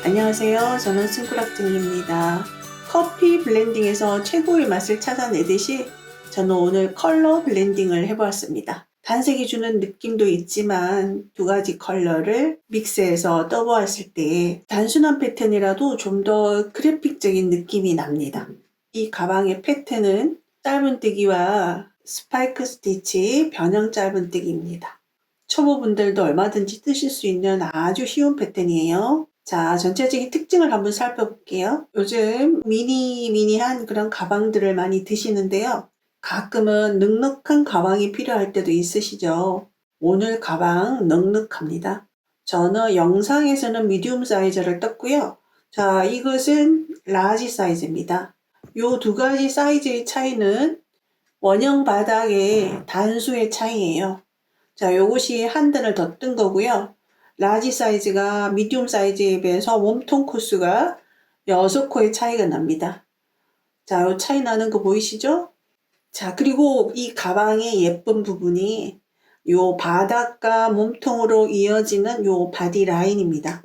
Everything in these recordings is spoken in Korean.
안녕하세요. 저는 승꾸락등입니다. 커피 블렌딩에서 최고의 맛을 찾아내듯이 저는 오늘 컬러 블렌딩을 해보았습니다. 단색이 주는 느낌도 있지만 두 가지 컬러를 믹스해서 떠보았을 때 단순한 패턴이라도 좀 더 그래픽적인 느낌이 납니다. 이 가방의 패턴은 짧은뜨기와 스파이크 스티치 변형 짧은뜨기입니다. 초보분들도 얼마든지 뜨실 수 있는 아주 쉬운 패턴이에요. 자, 전체적인 특징을 한번 살펴볼게요. 요즘 미니한 그런 가방들을 많이 드시는데요. 가끔은 넉넉한 가방이 필요할 때도 있으시죠. 오늘 가방 넉넉합니다. 저는 영상에서는 미디움 사이즈를 떴고요. 자, 이것은 라지 사이즈입니다. 요 두 가지 사이즈의 차이는 원형 바닥의 단수의 차이예요. 자, 요것이 한 단을 더 뜬 거고요. 라지 사이즈가 미디움 사이즈에 비해서 몸통 코수가 6코의 차이가 납니다. 자, 요 차이 나는 거 보이시죠? 자, 그리고 이 가방의 예쁜 부분이 요 바닥과 몸통으로 이어지는 요 바디 라인입니다.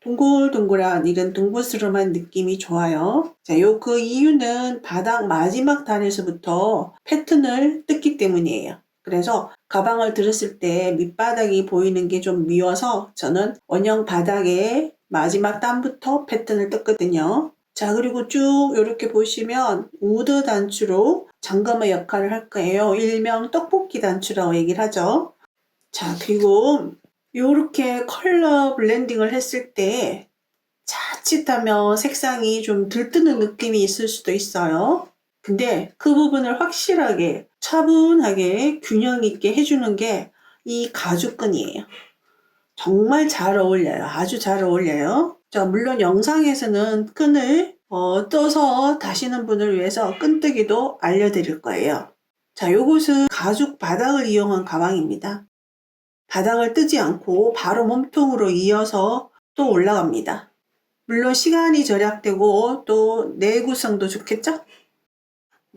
동글동글한 이런 동글스름한 느낌이 좋아요. 자, 그 이유는 바닥 마지막 단에서부터 패턴을 뜯기 때문이에요. 그래서 가방을 들었을 때 밑바닥이 보이는 게 좀 미워서 저는 원형 바닥에 마지막 단부터 패턴을 떴거든요. 자, 그리고 쭉 이렇게 보시면 우드 단추로 잠금의 역할을 할 거예요. 일명 떡볶이 단추라고 얘기를 하죠. 자, 그리고 이렇게 컬러 블렌딩을 했을 때 자칫하면 색상이 좀 들뜨는 느낌이 있을 수도 있어요. 근데 그 부분을 확실하게 차분하게 균형 있게 해주는 게 이 가죽끈이에요. 정말 잘 어울려요. 아주 잘 어울려요. 자, 물론 영상에서는 끈을 떠서 다시는 분을 위해서 끈뜨기도 알려드릴 거예요. 자, 요것은 가죽 바닥을 이용한 가방입니다. 바닥을 뜨지 않고 바로 몸통으로 이어서 또 올라갑니다. 물론 시간이 절약되고 또 내구성도 좋겠죠?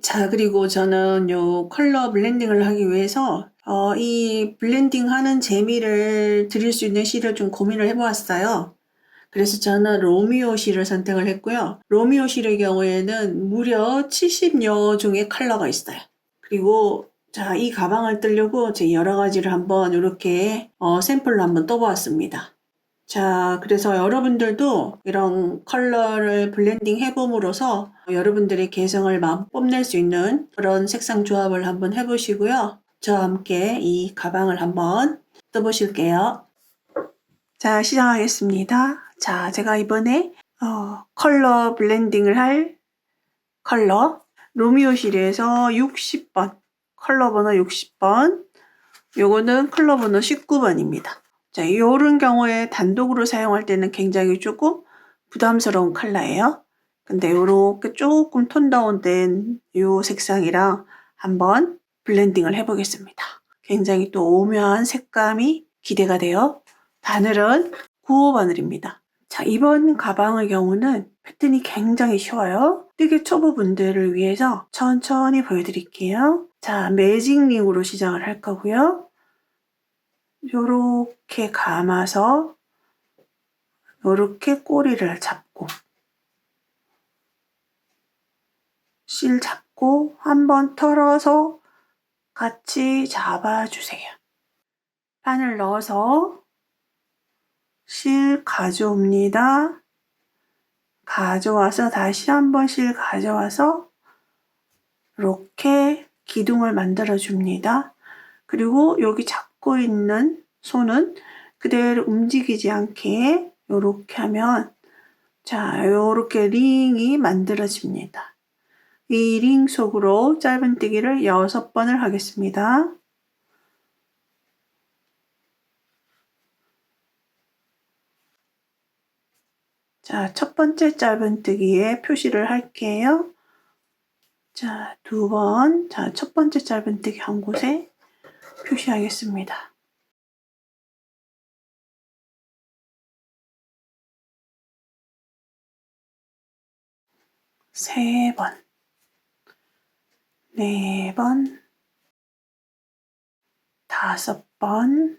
자, 그리고 저는 요 컬러 블렌딩을 하기 위해서 이 블렌딩 하는 재미를 드릴 수 있는 실을 좀 고민을 해보았어요. 그래서 저는 로미오 실을 선택을 했고요. 로미오 실의 경우에는 무려 70여 종의 컬러가 있어요. 그리고 자, 이 가방을 뜨려고 제 여러 가지를 한번 이렇게 샘플로 한번 떠보았습니다. 자, 그래서 여러분들도 이런 컬러를 블렌딩 해봄으로써 여러분들의 개성을 뽐낼 수 있는 그런 색상 조합을 한번 해보시고요. 저와 함께 이 가방을 한번 떠보실게요. 자, 시작하겠습니다. 자, 제가 이번에 컬러 블렌딩을 할 컬러 로미오 시리에서 60번 컬러 번호 60번 요거는 컬러 번호 19번입니다. 자, 이런 경우에 단독으로 사용할 때는 굉장히 조금 부담스러운 컬러예요. 근데 이렇게 조금 톤 다운된 이 색상이랑 한번 블렌딩을 해보겠습니다. 굉장히 또 오묘한 색감이 기대가 돼요. 바늘은 9호 바늘입니다. 자, 이번 가방의 경우는 패턴이 굉장히 쉬워요. 되게 초보분들을 위해서 천천히 보여드릴게요. 자, 매직 링으로 시작을 할 거고요. 요렇게 감아서 요렇게 꼬리를 잡고 실 잡고 한번 털어서 같이 잡아주세요. 바늘 넣어서 실 가져옵니다. 가져와서 다시 한번 실 가져와서 이렇게 기둥을 만들어 줍니다. 그리고 여기 잡고 있는 손은 그대로 움직이지 않게 이렇게 하면 자, 요렇게 링이 만들어집니다. 이 링 속으로 짧은뜨기를 6번을 하겠습니다. 자, 첫 번째 짧은뜨기에 표시를 할게요. 자, 2번. 자, 첫 번째 짧은뜨기 한 곳에 표시하겠습니다. 세 번, 네 번, 5번,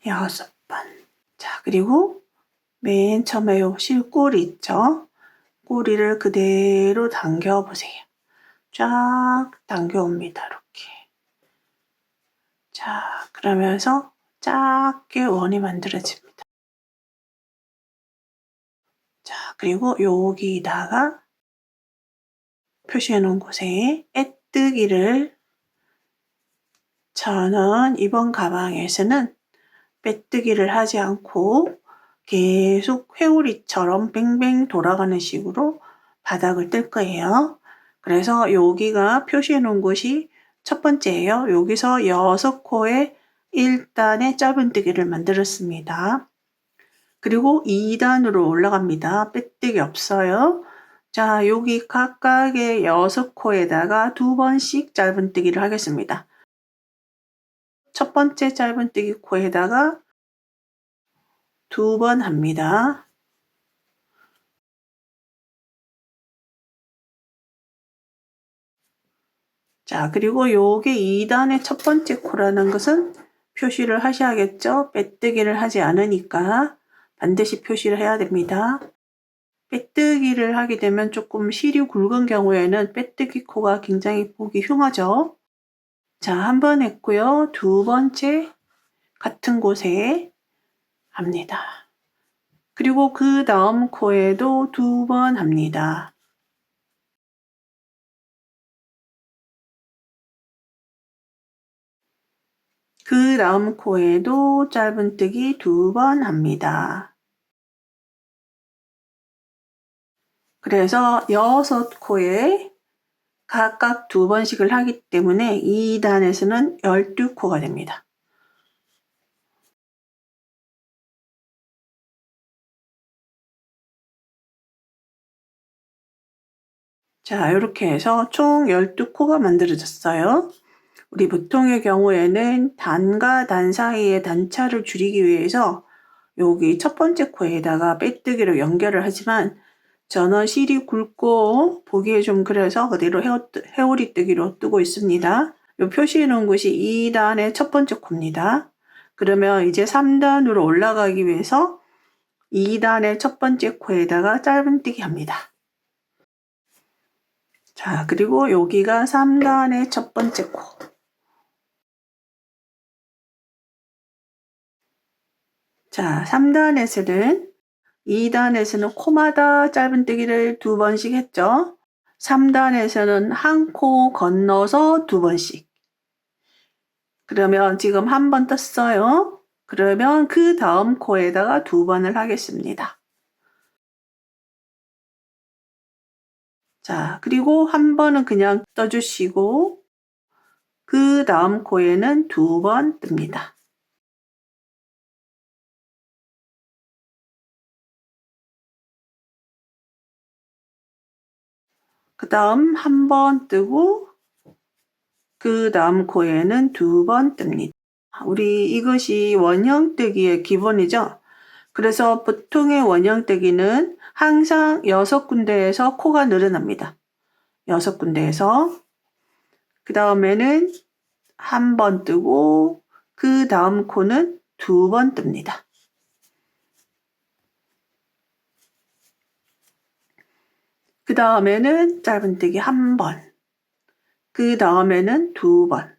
6번. 자, 그리고 맨 처음에 요 실꼬리 있죠? 꼬리를 그대로 당겨 보세요. 쫙 당겨옵니다. 이렇게. 자, 그러면서 작게 원이 만들어집니다. 자, 그리고 여기다가 표시해 놓은 곳에 빼뜨기를, 저는 이번 가방에서는 빼뜨기를 하지 않고 계속 회오리처럼 뱅뱅 돌아가는 식으로 바닥을 뜰 거예요. 그래서 여기가 표시해 놓은 곳이 첫 번째예요. 여기서 6코에 1단의 짧은뜨기를 만들었습니다. 그리고 2단으로 올라갑니다. 빼뜨기 없어요. 자, 여기 각각의 6코에다가 2번씩 짧은뜨기를 하겠습니다. 첫 번째 짧은뜨기 코에다가 2번 합니다. 자, 그리고 요게 2단의 첫 번째 코라는 것은 표시를 하셔야겠죠? 빼뜨기를 하지 않으니까 반드시 표시를 해야 됩니다. 빼뜨기를 하게 되면 조금 실이 굵은 경우에는 빼뜨기 코가 굉장히 보기 흉하죠? 자, 한 번 했고요. 두 번째 같은 곳에 합니다. 그리고 그 다음 코에도 2번 합니다. 그 다음 코에도 짧은뜨기 2번 합니다. 그래서 6코에 각각 2번씩을 하기 때문에 2단에서는 12코가 됩니다. 자, 이렇게 해서 총 12코가 만들어졌어요. 우리 보통의 경우에는 단과 단 사이의 단차를 줄이기 위해서 여기 첫 번째 코에다가 빼뜨기로 연결을 하지만 저는 실이 굵고 보기에 좀 그래서 그대로 회오리 뜨기로 뜨고 있습니다. 이 표시해 놓은 곳이 2단의 첫 번째 코입니다. 그러면 이제 3단으로 올라가기 위해서 2단의 첫 번째 코에다가 짧은뜨기 합니다. 자, 그리고 여기가 3단의 첫 번째 코. 자, 3단에서는 2단에서는 코마다 짧은뜨기를 2번씩 했죠. 3단에서는 한 코 건너서 2번씩. 그러면 지금 한 번 떴어요. 그러면 그 다음 코에다가 2번을 하겠습니다. 자, 그리고 한 번은 그냥 떠주시고 그 다음 코에는 2번 뜹니다. 그 다음 한 번 뜨고 그 다음 코에는 2번 뜹니다. 우리 이것이 원형뜨기의 기본이죠. 그래서 보통의 원형뜨기는 항상 6군데에서 코가 늘어납니다. 6군데에서 그 다음에는 한 번 뜨고 그 다음 코는 2번 뜹니다. 그 다음에는 짧은뜨기 한 번, 그 다음에는 2번,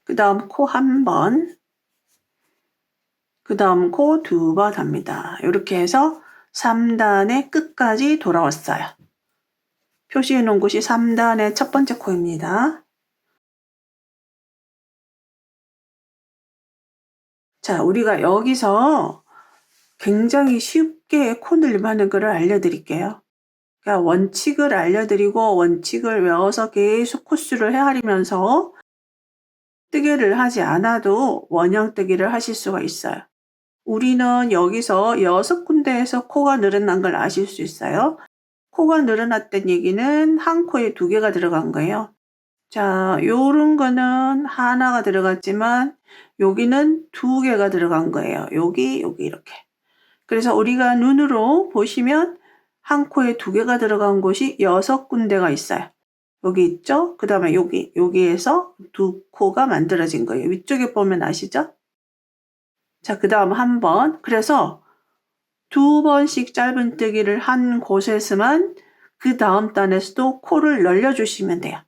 그 다음 코 한 번, 그 다음 코 2번 합니다. 이렇게 해서 3단의 끝까지 돌아왔어요. 표시해 놓은 곳이 3단의 첫 번째 코입니다. 자, 우리가 여기서 굉장히 쉽게 코 늘림하는 것을 알려드릴게요. 그러니까 원칙을 알려드리고 원칙을 외워서 계속 코수를 헤아리면서 뜨개를 하지 않아도 원형 뜨기를 하실 수가 있어요. 우리는 여기서 6군데에서 코가 늘어난 걸 아실 수 있어요. 코가 늘어났다는 얘기는 한 코에 2개가 들어간 거예요. 자, 요런 거는 하나가 들어갔지만 여기는 2개가 들어간 거예요. 여기 이렇게. 그래서 우리가 눈으로 보시면 한 코에 2개가 들어간 곳이 6군데가 있어요. 여기 있죠? 그 다음에 여기에서 두 코가 만들어진 거예요. 위쪽에 보면 아시죠? 자, 그 다음 한 번. 그래서 두 번씩 짧은뜨기를 한 곳에서만 그 다음 단에서도 코를 늘려주시면 돼요.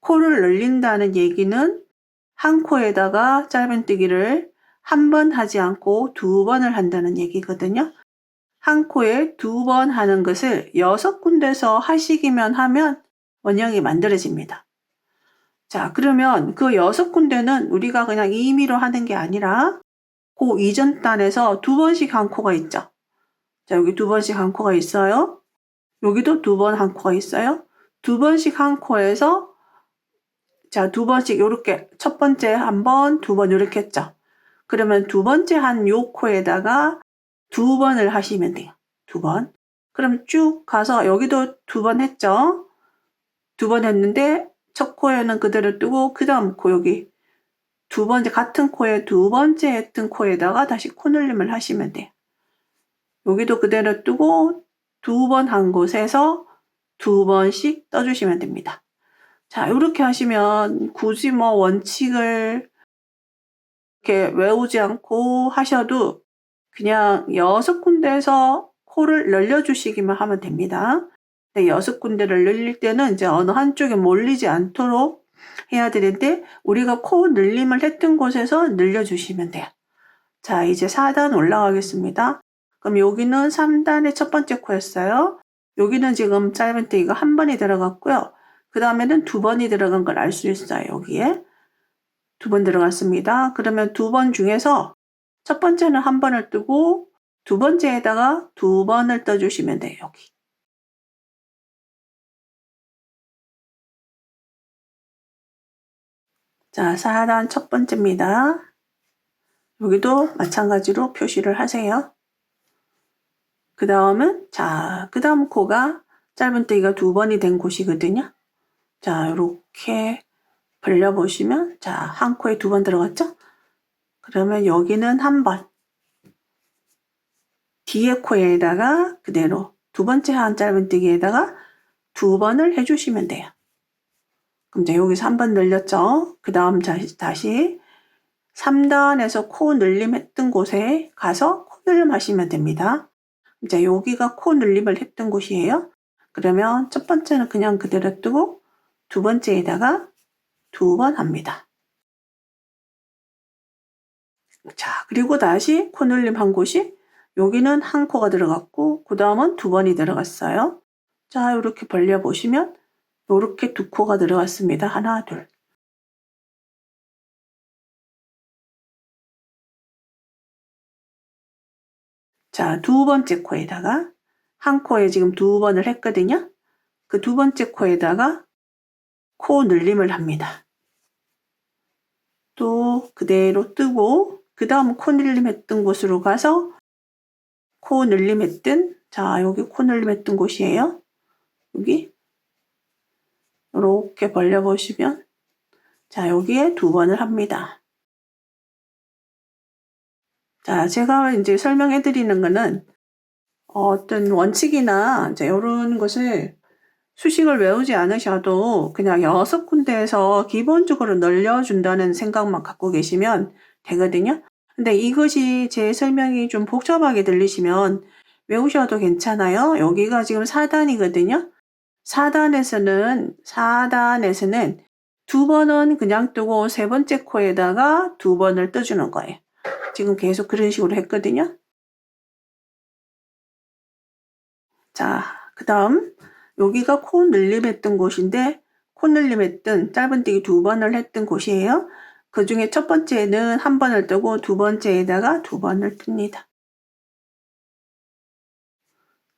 코를 늘린다는 얘기는 한 코에다가 짧은뜨기를 한 번 하지 않고 두 번을 한다는 얘기거든요. 한 코에 두 번 하는 것을 6군데서 하시기만 하면 원형이 만들어집니다. 자, 그러면 그 6군데는 우리가 그냥 임의로 하는 게 아니라 그 이전 단에서 두 번씩 한 코가 있죠. 자, 여기 두 번씩 한 코가 있어요. 여기도 두 번 한 코가 있어요. 두 번씩 한 코에서 자, 두 번씩 요렇게 첫 번째 한 번, 두 번 요렇게 했죠. 그러면 두 번째 한 요 코에다가 두 번을 하시면 돼요. 두 번. 그럼 쭉 가서 여기도 두 번 했죠. 두 번 했는데 첫 코에는 그대로 뜨고 그 다음 코 여기 두 번째 같은 코에 두 번째 했던 코에다가 다시 코늘림을 하시면 돼요. 여기도 그대로 뜨고 두 번 한 곳에서 두 번씩 떠주시면 됩니다. 자, 이렇게 하시면 굳이 뭐 원칙을 이렇게 외우지 않고 하셔도 그냥 6군데에서 코를 늘려주시기만 하면 됩니다. 6군데를 늘릴 때는 이제 어느 한쪽에 몰리지 않도록 해야 되는데 우리가 코 늘림을 했던 곳에서 늘려주시면 돼요. 자, 이제 4단 올라가겠습니다. 그럼 여기는 3단의 첫 번째 코였어요. 여기는 지금 짧은뜨기가 한 번이 들어갔고요. 그 다음에는 두 번이 들어간 걸 알 수 있어요. 여기에 두 번 들어갔습니다. 그러면 두 번 중에서 첫 번째는 한 번을 뜨고 두 번째에다가 두 번을 떠주시면 돼요. 여기. 자, 4단 첫 번째입니다. 여기도 마찬가지로 표시를 하세요. 그 다음은 그 다음 코가 짧은뜨기가 두 번이 된 곳이거든요. 자, 이렇게 벌려보시면 자, 한 코에 두 번 들어갔죠? 그러면 여기는 한 번. 뒤에 코에다가 그대로 두 번째 한 짧은뜨기에다가 두 번을 해주시면 돼요. 그럼 이제 여기서 한 번 늘렸죠? 그 다음 다시 3단에서 코 늘림 했던 곳에 가서 코 늘림 하시면 됩니다. 이제 여기가 코 늘림을 했던 곳이에요. 그러면 첫 번째는 그냥 그대로 뜨고 두 번째에다가 두 번 합니다. 자, 그리고 다시 코 늘림 한 곳이 여기는 한 코가 들어갔고 그 다음은 두 번이 들어갔어요. 자, 이렇게 벌려보시면 이렇게 두 코가 들어갔습니다. 하나, 둘. 자, 두 번째 코에다가 한 코에 지금 두 번을 했거든요. 그 두 번째 코에다가 코 늘림을 합니다. 또 그대로 뜨고 그 다음 코 늘림 했던 곳으로 가서 코 늘림 했던 자, 여기 코 늘림 했던 곳이에요. 여기 이렇게 벌려보시면 자, 여기에 두 번을 합니다. 자, 제가 이제 설명해 드리는 거는 어떤 원칙이나 이제 이런 것을 수식을 외우지 않으셔도 그냥 6군데에서 기본적으로 늘려준다는 생각만 갖고 계시면 되거든요. 근데 이것이 제 설명이 좀 복잡하게 들리시면 외우셔도 괜찮아요. 여기가 지금 4단이거든요. 4단에서는 두 번은 그냥 뜨고 세 번째 코에다가 두 번을 떠주는 거예요. 지금 계속 그런 식으로 했거든요. 자, 그 다음 여기가 코 늘림했던 곳인데 코 늘림했던 짧은뜨기 두 번을 했던 곳이에요. 그 중에 첫 번째는 한 번을 뜨고 두 번째에다가 두 번을 뜹니다.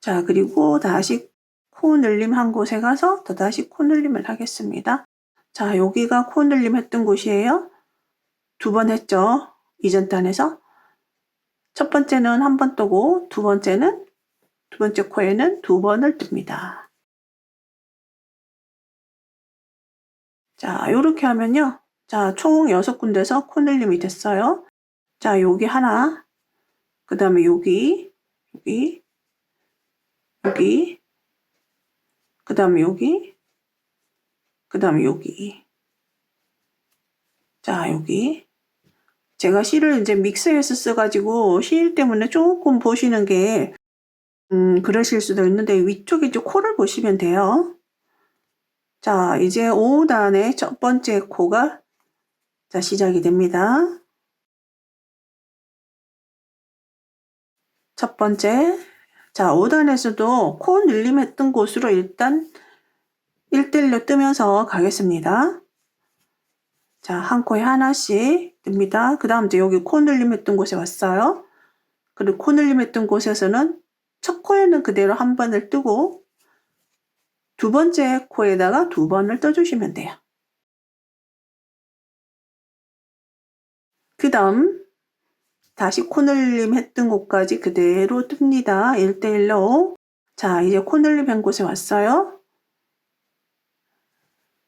자, 그리고 다시 코 늘림 한 곳에 가서 또다시 코 늘림을 하겠습니다. 자, 여기가 코 늘림 했던 곳이에요. 두 번 했죠. 이전 단에서. 첫 번째는 한 번 뜨고 두 번째 코에는 두 번을 뜹니다. 자, 이렇게 하면요. 자, 총 6군데서 코 늘림이 됐어요. 자, 여기 하나, 그 다음에 여기, 그 다음에 여기, 그 다음에 여기. 자, 여기. 제가 실을 이제 믹스해서 써가지고 실 때문에 조금 보시는 게, 그러실 수도 있는데 위쪽에 이제 코를 보시면 돼요. 자, 이제 5단의 첫 번째 코가 자, 시작이 됩니다. 첫 번째. 자, 5단에서도 코 늘림했던 곳으로 일단 1대1로 뜨면서 가겠습니다. 자, 한 코에 하나씩 뜹니다. 그 다음 이제 여기 코 늘림했던 곳에 왔어요. 그리고 코 늘림했던 곳에서는 첫 코에는 그대로 한 번을 뜨고 두 번째 코에다가 두 번을 떠주시면 돼요. 그 다음 다시 코늘림 했던 곳까지 그대로 뜹니다. 1대1로. 자, 이제 코늘림 한 곳에 왔어요.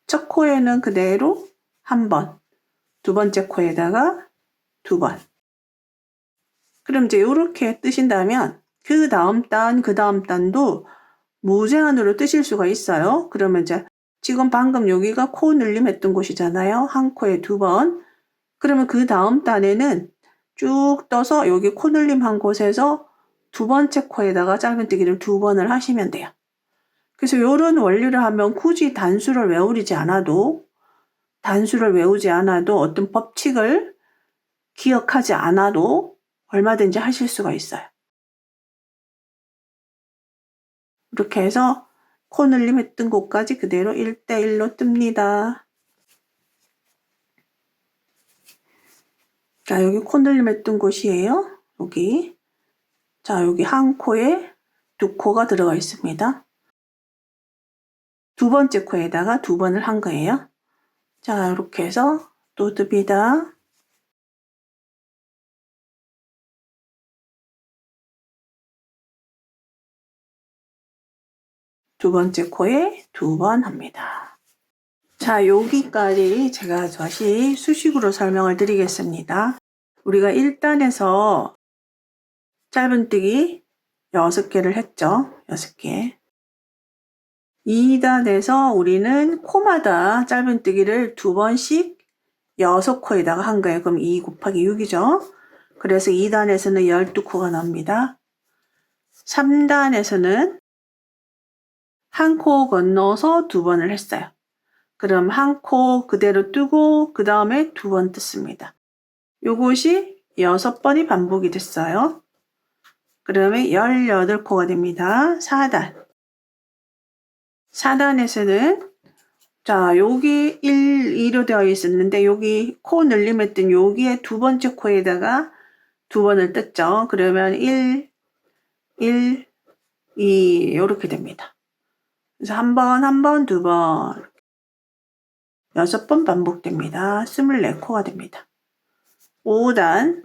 첫 코에는 그대로 한 번, 두 번째 코에다가 두 번. 그럼 이제 이렇게 뜨신다면 그 다음 단도 무제한으로 뜨실 수가 있어요. 그러면 이제 지금 방금 여기가 코 늘림 했던 곳이잖아요. 한 코에 두 번. 그러면 그 다음 단에는 쭉 떠서 여기 코 늘림 한 곳에서 두 번째 코에다가 짧은뜨기를 두 번을 하시면 돼요. 그래서 이런 원리를 하면 굳이 단수를 외우지 않아도 어떤 법칙을 기억하지 않아도 얼마든지 하실 수가 있어요. 이렇게 해서 코 늘림 했던 곳까지 그대로 1대1로 뜹니다. 자, 여기 코 늘림 했던 곳이에요. 여기. 자, 여기 한 코에 두 코가 들어가 있습니다. 두 번째 코에다가 두 번을 한 거예요. 자, 이렇게 해서 또 뜹니다. 두 번째 코에 두 번 합니다. 자, 여기까지 제가 다시 수식으로 설명을 드리겠습니다. 우리가 1단에서 짧은뜨기 6개를 했죠. 6개. 2단에서 우리는 코마다 짧은뜨기를 두 번씩 6코에다가 한 거예요. 그럼 2 곱하기 6이죠. 그래서 2단에서는 12코가 나옵니다. 3단에서는 한 코 건너서 두 번을 했어요. 그럼 한 코 그대로 뜨고 그 다음에 두 번 뜯습니다. 요것이 6번이 반복이 됐어요. 그러면 18코가 됩니다. 4단. 4단에서는 자, 여기 1, 2로 되어 있었는데 여기 코 늘림했던 여기에 두 번째 코에다가 두 번을 뜯죠. 그러면 1, 2 이렇게 됩니다. 그래서 한 번, 두 번, 6번 반복됩니다. 24코가 됩니다. 5단.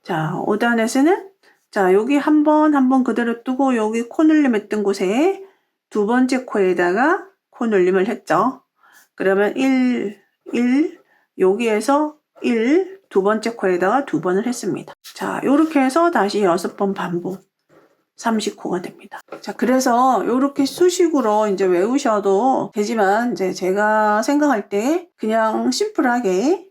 자, 5단에서는 자, 여기 한 번 그대로 뜨고 여기 코 늘림했던 곳에 두 번째 코에다가 코 늘림을 했죠. 그러면 1, 여기에서 1, 두 번째 코에다가 두 번을 했습니다. 자, 이렇게 해서 다시 6번 반복. 30코가 됩니다. 자, 그래서 이렇게 수식으로 이제 외우셔도 되지만 이제 제가 생각할 때 그냥 심플하게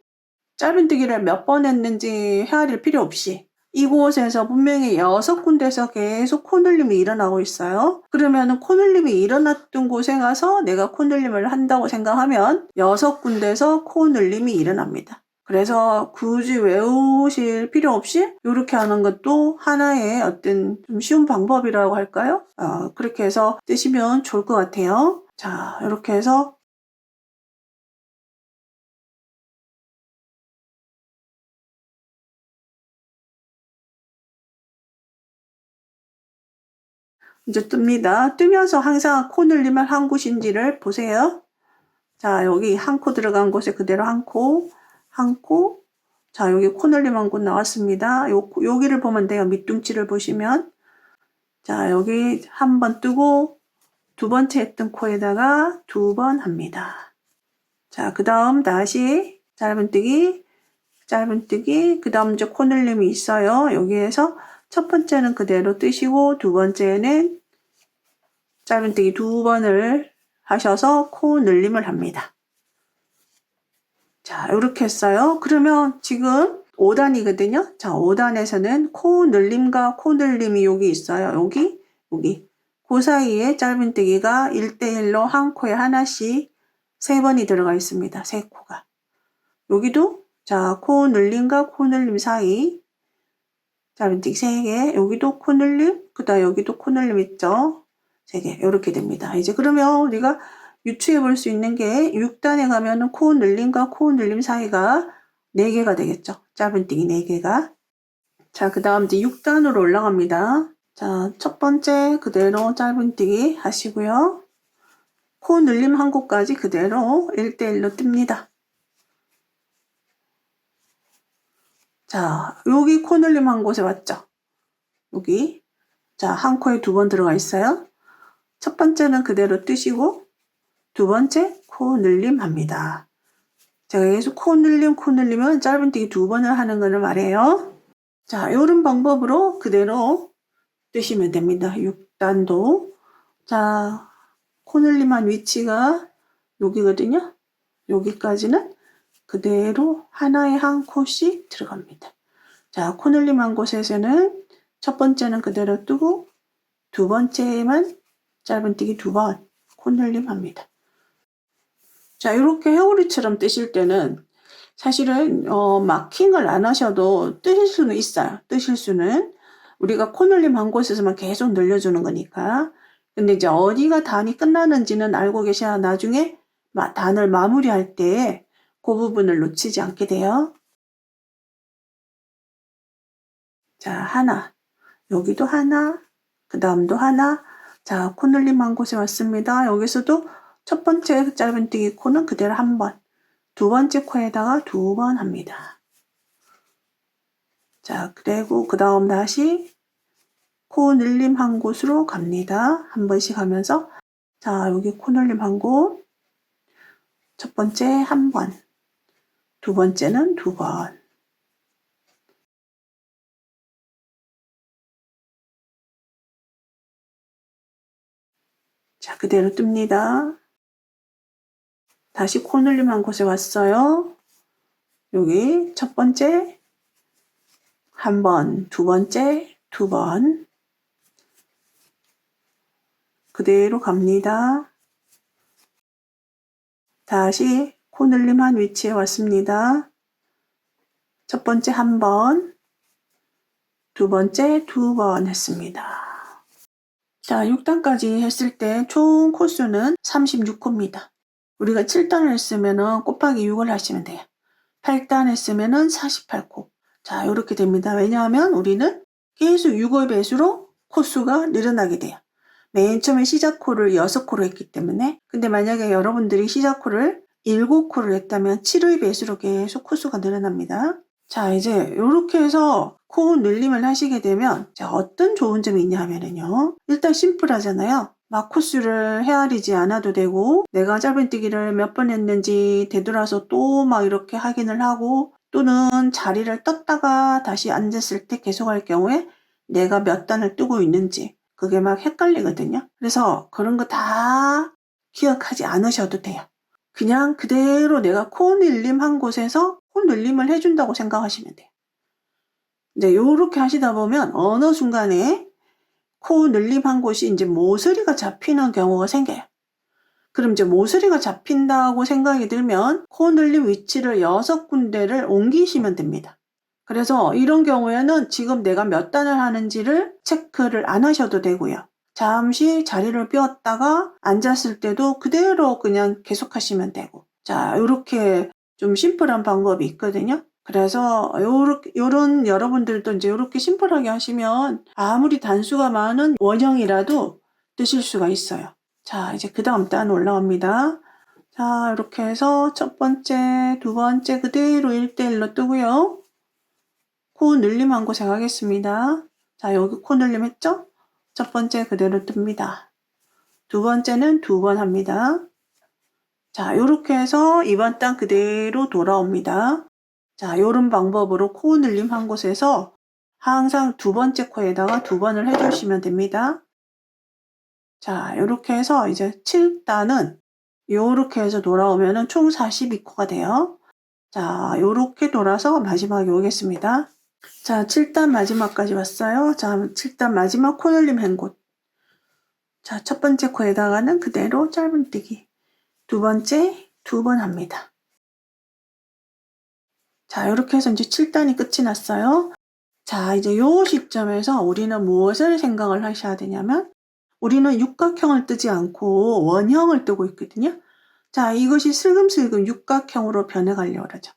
짧은뜨기를 몇 번 했는지 헤아릴 필요 없이 이곳에서 분명히 6군데에서 계속 코늘림이 일어나고 있어요. 그러면 코늘림이 일어났던 곳에 가서 내가 코늘림을 한다고 생각하면 6군데에서 코늘림이 일어납니다. 그래서 굳이 외우실 필요 없이 이렇게 하는 것도 하나의 어떤 좀 쉬운 방법이라고 할까요? 그렇게 해서 뜨시면 좋을 것 같아요. 자, 이렇게 해서 이제 뜹니다. 뜨면서 항상 코 늘림을 한 곳인지를 보세요. 자, 여기 한 코 들어간 곳에 그대로 한 코. 자, 여기 코 늘림 한 곳 나왔습니다. 여기를 보면 돼요. 밑둥치를 보시면. 자, 여기 한 번 뜨고 두 번째 했던 코에다가 두 번 합니다. 자, 그 다음 다시 짧은뜨기, 그 다음 이제 코 늘림이 있어요. 여기에서 첫 번째는 그대로 뜨시고 두 번째는 짧은뜨기 2번을 하셔서 코 늘림을 합니다. 자, 이렇게 했어요. 그러면 지금 5단이거든요. 자, 5단에서는 코 늘림과 코 늘림이 여기 있어요. 여기. 그 사이에 짧은뜨기가 1대1로 한 코에 하나씩 3번이 들어가 있습니다. 3코가. 여기도 자, 코 늘림과 코 늘림 사이 짧은뜨기 3개. 여기도 코 늘림, 그다음 여기도 코 늘림 있죠. 3개. 이렇게 됩니다. 이제 그러면 우리가 유추해 볼 수 있는 게 6단에 가면은 코 늘림과 코 늘림 사이가 4개가 되겠죠. 짧은뜨기 4개가. 자, 그 다음 이제 6단으로 올라갑니다. 자, 첫 번째 그대로 짧은뜨기 하시고요. 코 늘림 한 곳까지 그대로 1대1로 뜹니다. 자, 여기 코 늘림 한 곳에 왔죠? 여기. 자, 한 코에 2번 들어가 있어요. 첫 번째는 그대로 뜨시고, 두 번째 코 늘림 합니다. 제가 계속 코 늘림은 짧은뜨기 2번을 하는 거를 말해요. 자, 이런 방법으로 그대로 뜨시면 됩니다. 6단도. 자, 코 늘림한 위치가 여기거든요. 여기까지는 그대로 하나에 한 코씩 들어갑니다. 자, 코 늘림한 곳에서는 첫 번째는 그대로 뜨고 두 번째만 짧은뜨기 2번 코 늘림합니다. 자, 이렇게 회오리처럼 뜨실 때는 사실은 마킹을 안 하셔도 뜨실 수는 있어요. 뜨실 수는. 우리가 코 늘림 한 곳에서만 계속 늘려주는 거니까. 근데 이제 어디가 단이 끝나는지는 알고 계셔야 나중에 단을 마무리할 때 그 부분을 놓치지 않게 돼요. 자, 하나. 여기도 하나. 그 다음도 하나. 자, 코 늘림 한 곳에 왔습니다. 여기서도 첫 번째 짧은뜨기 코는 그대로 한 번. 두 번째 코에다가 2번 합니다. 자, 그리고 그 다음 다시 코 늘림 한 곳으로 갑니다. 한 번씩 하면서 자, 여기 코 늘림 한 곳. 첫 번째 한 번. 두 번째는 2번. 자, 그대로 뜹니다. 다시 코 늘림 한 곳에 왔어요. 여기 첫 번째 한 번, 두 번째 2번. 그대로 갑니다. 다시 코 늘림 한 위치에 왔습니다. 첫 번째 한 번, 두 번째 2번 했습니다. 자, 6단까지 했을 때 총 코수는 36코입니다. 우리가 7단을 했으면 곱하기 6을 하시면 돼요. 8단 했으면 48코. 자, 이렇게 됩니다. 왜냐하면 우리는 계속 6의 배수로 코수가 늘어나게 돼요. 맨 처음에 시작코를 6코로 했기 때문에. 근데 만약에 여러분들이 시작코를 7코를 했다면 7의 배수로 계속 코수가 늘어납니다. 자, 이제 이렇게 해서 코 늘림을 하시게 되면 자, 어떤 좋은 점이 있냐 하면은요. 일단 심플하잖아요. 막 코수를 헤아리지 않아도 되고 내가 짧은뜨기를 몇 번 했는지 되돌아서 또 막 이렇게 확인을 하고 또는 자리를 떴다가 다시 앉았을 때 계속 할 경우에 내가 몇 단을 뜨고 있는지 그게 막 헷갈리거든요. 그래서 그런 거 다 기억하지 않으셔도 돼요. 그냥 그대로 내가 코 늘림 한 곳에서 코 늘림을 해준다고 생각하시면 돼요. 이제 요렇게 하시다 보면 어느 순간에 코 늘림 한 곳이 이제 모서리가 잡히는 경우가 생겨요. 그럼 이제 모서리가 잡힌다고 생각이 들면 코 늘림 위치를 6군데를 옮기시면 됩니다. 그래서 이런 경우에는 지금 내가 몇 단을 하는지를 체크를 안 하셔도 되고요. 잠시 자리를 비웠다가 앉았을 때도 그대로 그냥 계속 하시면 되고. 자, 이렇게 좀 심플한 방법이 있거든요. 그래서 요런 여러분들도 이제 이렇게 심플하게 하시면 아무리 단수가 많은 원형이라도 뜨실 수가 있어요. 자, 이제 그 다음 단 올라갑니다. 자, 이렇게 해서 첫 번째, 두 번째 그대로 1대1로 뜨고요. 코 늘림 한 곳에 가겠습니다. 자, 여기 코 늘림 했죠? 첫 번째 그대로 뜹니다. 두 번째는 2번 합니다. 자, 요렇게 해서 이번 단 그대로 돌아옵니다. 자, 요런 방법으로 코 늘림 한 곳에서 항상 두 번째 코에다가 2번을 해주시면 됩니다. 자, 이렇게 해서 이제 7단은 요렇게 해서 돌아오면은 총 42코가 돼요. 자, 요렇게 돌아서 마지막에 오겠습니다. 자, 7단 마지막까지 왔어요. 자, 7단 마지막 코늘림 한 곳. 자, 첫 번째 코에다가는 그대로 짧은뜨기. 두 번째, 2번 합니다. 자, 이렇게 해서 이제 7단이 끝이 났어요. 자, 이제 요 시점에서 우리는 무엇을 생각을 하셔야 되냐면, 우리는 육각형을 뜨지 않고 원형을 뜨고 있거든요. 자, 이것이 슬금슬금 육각형으로 변해가려고 그러죠.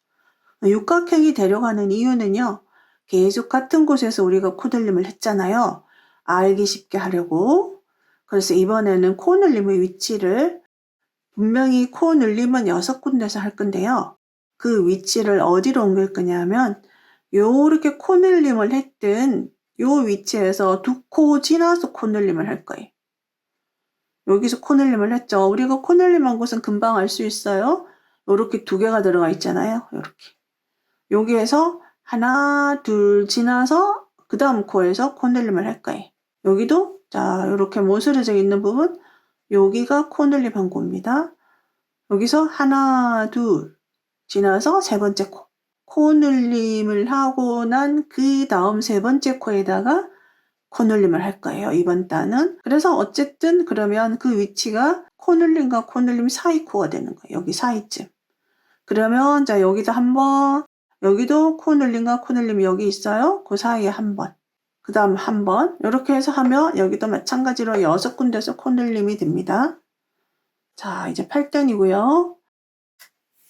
육각형이 되려가는 이유는요, 계속 같은 곳에서 우리가 코늘림을 했잖아요. 알기 쉽게 하려고. 그래서 이번에는 코늘림의 위치를 분명히 코늘림은 6군데서 할 건데요. 그 위치를 어디로 옮길 거냐면 요렇게 코늘림을 했던 요 위치에서 2코 지나서 코늘림을 할 거예요. 여기서 코늘림을 했죠. 우리가 코늘림 한 곳은 금방 알 수 있어요. 요렇게 2개가 들어가 있잖아요. 요렇게. 여기에서 하나, 둘 지나서 그 다음 코에서 코늘림을 할 거예요. 여기도 자 이렇게 모서려져 있는 부분 여기가 코늘림 한 코입니다. 여기서 하나, 둘 지나서 세 번째 코. 코늘림을 하고 난 그 다음 세 번째 코에다가 코늘림을 할 거예요. 이번 단은. 그래서 어쨌든 그러면 그 위치가 코늘림과 코늘림 사이 코가 되는 거예요. 여기 사이쯤. 그러면 자 여기도 한번 여기도 코늘림과 코늘림이 여기 있어요. 그 사이에 한 번. 그 다음 한 번. 이렇게 해서 하면 여기도 마찬가지로 6군데서 코늘림이 됩니다. 자, 이제 8단이고요.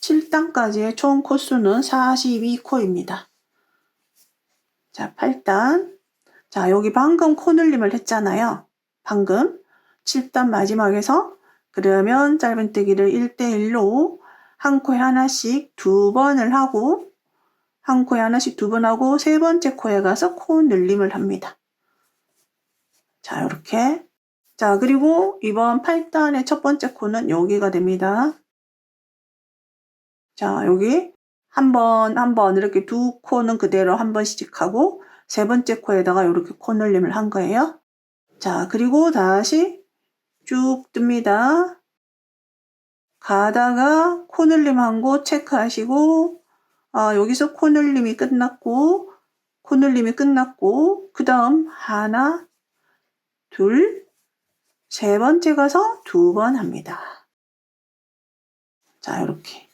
7단까지의 총 코수는 42코입니다. 자, 8단. 자, 여기 방금 코늘림을 했잖아요. 방금 7단 마지막에서 그러면 짧은뜨기를 1대1로 한 코에 하나씩 2번을 하고 한 코에 하나씩 2번 하고 세 번째 코에 가서 코늘림을 합니다. 자, 이렇게. 자, 그리고 이번 8단의 첫 번째 코는 여기가 됩니다. 자, 여기 한 번 이렇게 2코는 그대로 한 번씩 하고 세 번째 코에다가 이렇게 코늘림을 한 거예요. 자, 그리고 다시 쭉 뜹니다. 가다가 코늘림 한 곳 체크하시고 여기서 코늘림이 끝났고 그 다음 하나, 둘, 세 번째 가서 2번 합니다. 자, 이렇게.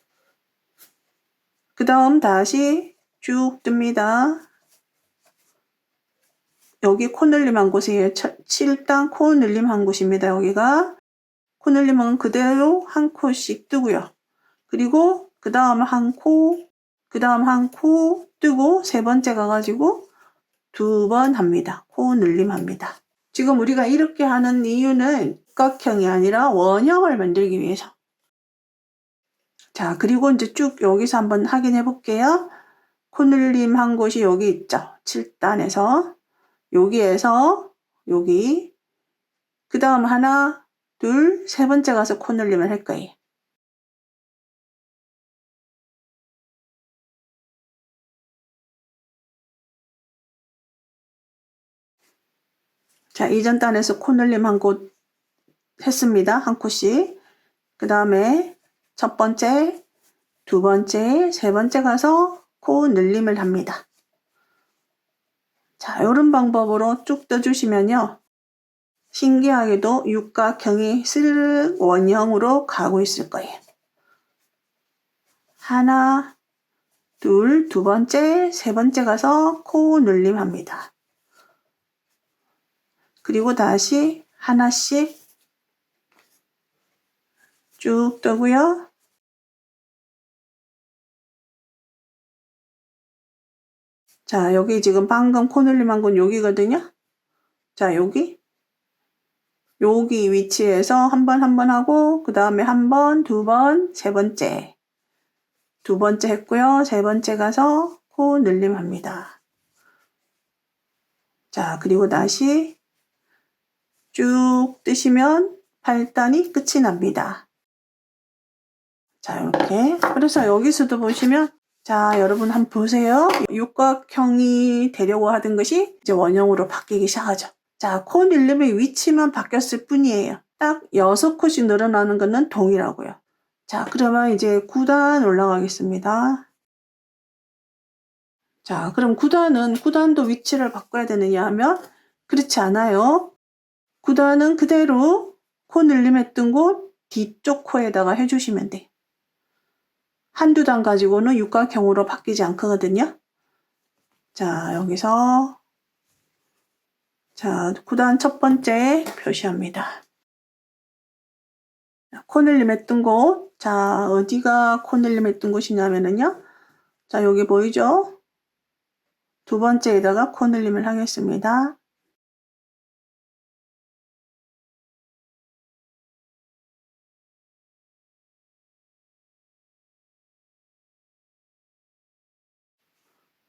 그 다음 다시 쭉 뜹니다. 여기 코늘림 한 곳이에요. 7단 코늘림 한 곳입니다. 여기가. 코늘림은 그대로 한 코씩 뜨고요. 그리고 그 다음 한 코, 그 다음 한 코 뜨고 세 번째 가가지고 2번 합니다. 코늘림 합니다. 지금 우리가 이렇게 하는 이유는 육각형이 아니라 원형을 만들기 위해서. 자, 그리고 이제 쭉 여기서 한번 확인해 볼게요. 코늘림 한 곳이 여기 있죠. 7단에서. 여기에서 여기. 그 다음 하나, 둘, 세 번째 가서 코늘림을 할 거예요. 자, 이전 단에서 코늘림 한 곳 했습니다. 한 코씩. 그 다음에 첫 번째, 두 번째, 세 번째 가서 코늘림을 합니다. 자, 이런 방법으로 쭉 떠주시면요. 신기하게도 육각형이 스르륵 원형으로 가고 있을 거예요. 하나, 둘, 두 번째, 세 번째 가서 코늘림 합니다. 그리고 다시 하나씩 쭉 뜨고요. 자, 여기 지금 방금 코늘림 한 건 여기거든요. 자, 여기 위치에서 한 번 하고 그 다음에 한 번, 2번, 세 번째. 2번째 했고요. 세 번째 가서 코늘림 합니다. 자, 그리고 다시 쭉 뜨시면 8단이 끝이 납니다. 자, 이렇게. 그래서 여기서도 보시면 자, 여러분 한번 보세요. 육각형이 되려고 하던 것이 이제 원형으로 바뀌기 시작하죠. 자, 코 늘림의 위치만 바뀌었을 뿐이에요. 딱 6콧이 늘어나는 것은 동일하고요. 자, 그러면 이제 9단 올라가겠습니다. 자, 그럼 9단도 위치를 바꿔야 되느냐 하면 그렇지 않아요. 9단은 그대로 코 늘림했던 곳 뒤쪽 코에다가 해주시면 돼. 한두 단 가지고는 육각형으로 바뀌지 않거든요. 자, 여기서 자, 9단 첫 번째 표시합니다. 코 늘림했던 곳. 자, 어디가 코 늘림했던 곳이냐면요. 자, 여기 보이죠? 두 번째에다가 코 늘림을 하겠습니다.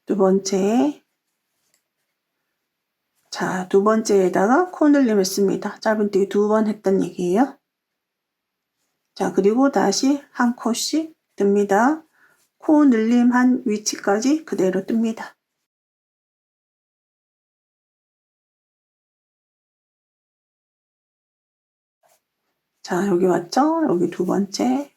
두 번째. 자, 두 번째에다가 코 늘림 했습니다. 짧은뜨기 2번 했던 얘기예요. 자, 그리고 다시 한 콧씩 뜹니다. 코 늘림한 위치까지 그대로 뜹니다. 자, 여기 왔죠? 여기 두 번째.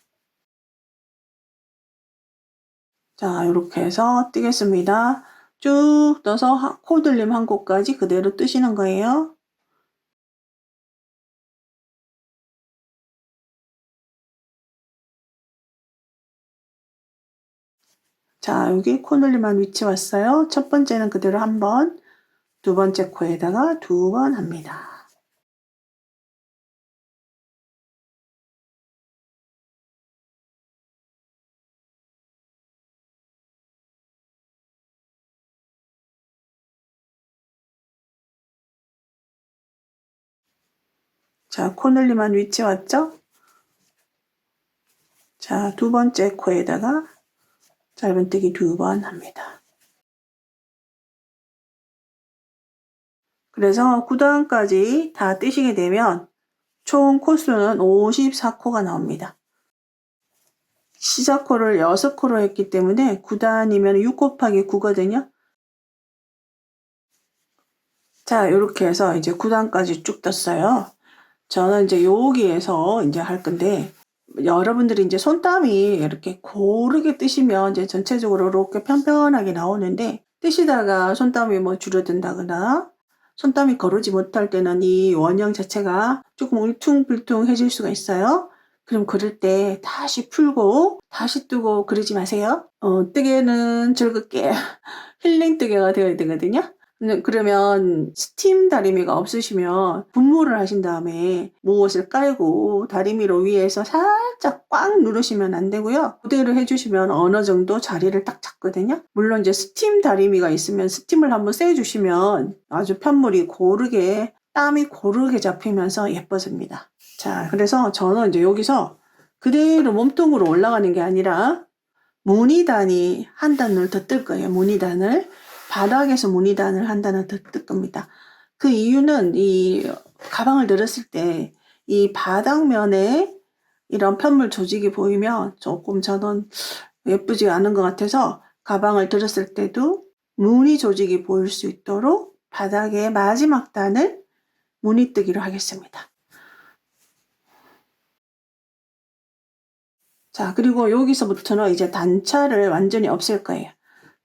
자, 이렇게 해서 뜨겠습니다. 쭉 떠서 코 늘림 한 곳까지 그대로 뜨시는 거예요. 자, 여기 코 늘림한 위치 왔어요. 첫 번째는 그대로 한 번, 두 번째 코에다가 2번 합니다. 자, 코 늘림한 위치 왔죠? 자, 두 번째 코에다가 짧은뜨기 2번 합니다. 그래서 9단까지 다 뜨시게 되면 총 코수는 54코가 나옵니다. 시작코를 6코로 했기 때문에 9단이면 6 곱하기 9거든요. 자, 이렇게 해서 이제 9단까지 쭉 떴어요. 저는 이제 여기에서 이제 할 건데, 여러분들이 이제 손땀이 이렇게 고르게 뜨시면 이제 전체적으로 이렇게 편편하게 나오는데, 뜨시다가 손땀이 뭐 줄어든다거나, 손땀이 거르지 못할 때는 이 원형 자체가 조금 울퉁불퉁해질 수가 있어요. 그럼 그럴 때 다시 풀고 다시 뜨고 그러지 마세요. 뜨개는 즐겁게 힐링 뜨개가 되어야 되거든요. 그러면 스팀 다리미가 없으시면 분무를 하신 다음에 무엇을 깔고 다리미로 위에서 살짝 꽉 누르시면 안 되고요. 그대로 해주시면 어느 정도 자리를 딱 잡거든요. 물론 이제 스팀 다리미가 있으면 스팀을 한번 쐬주시면 아주 편물이 고르게 땀이 고르게 잡히면서 예뻐집니다. 자, 그래서 저는 이제 여기서 그대로 몸통으로 올라가는 게 아니라 무늬단이 한 단을 더 뜰 거예요. 무늬단을. 바닥에서 무늬단을 한 단을 더 뜰 겁니다. 그 이유는 이 가방을 들었을 때 이 바닥면에 이런 편물 조직이 보이면 조금 저는 예쁘지 않은 것 같아서 가방을 들었을 때도 무늬 조직이 보일 수 있도록 바닥의 마지막 단을 무늬뜨기로 하겠습니다. 자, 그리고 여기서부터는 이제 단차를 완전히 없앨 거예요.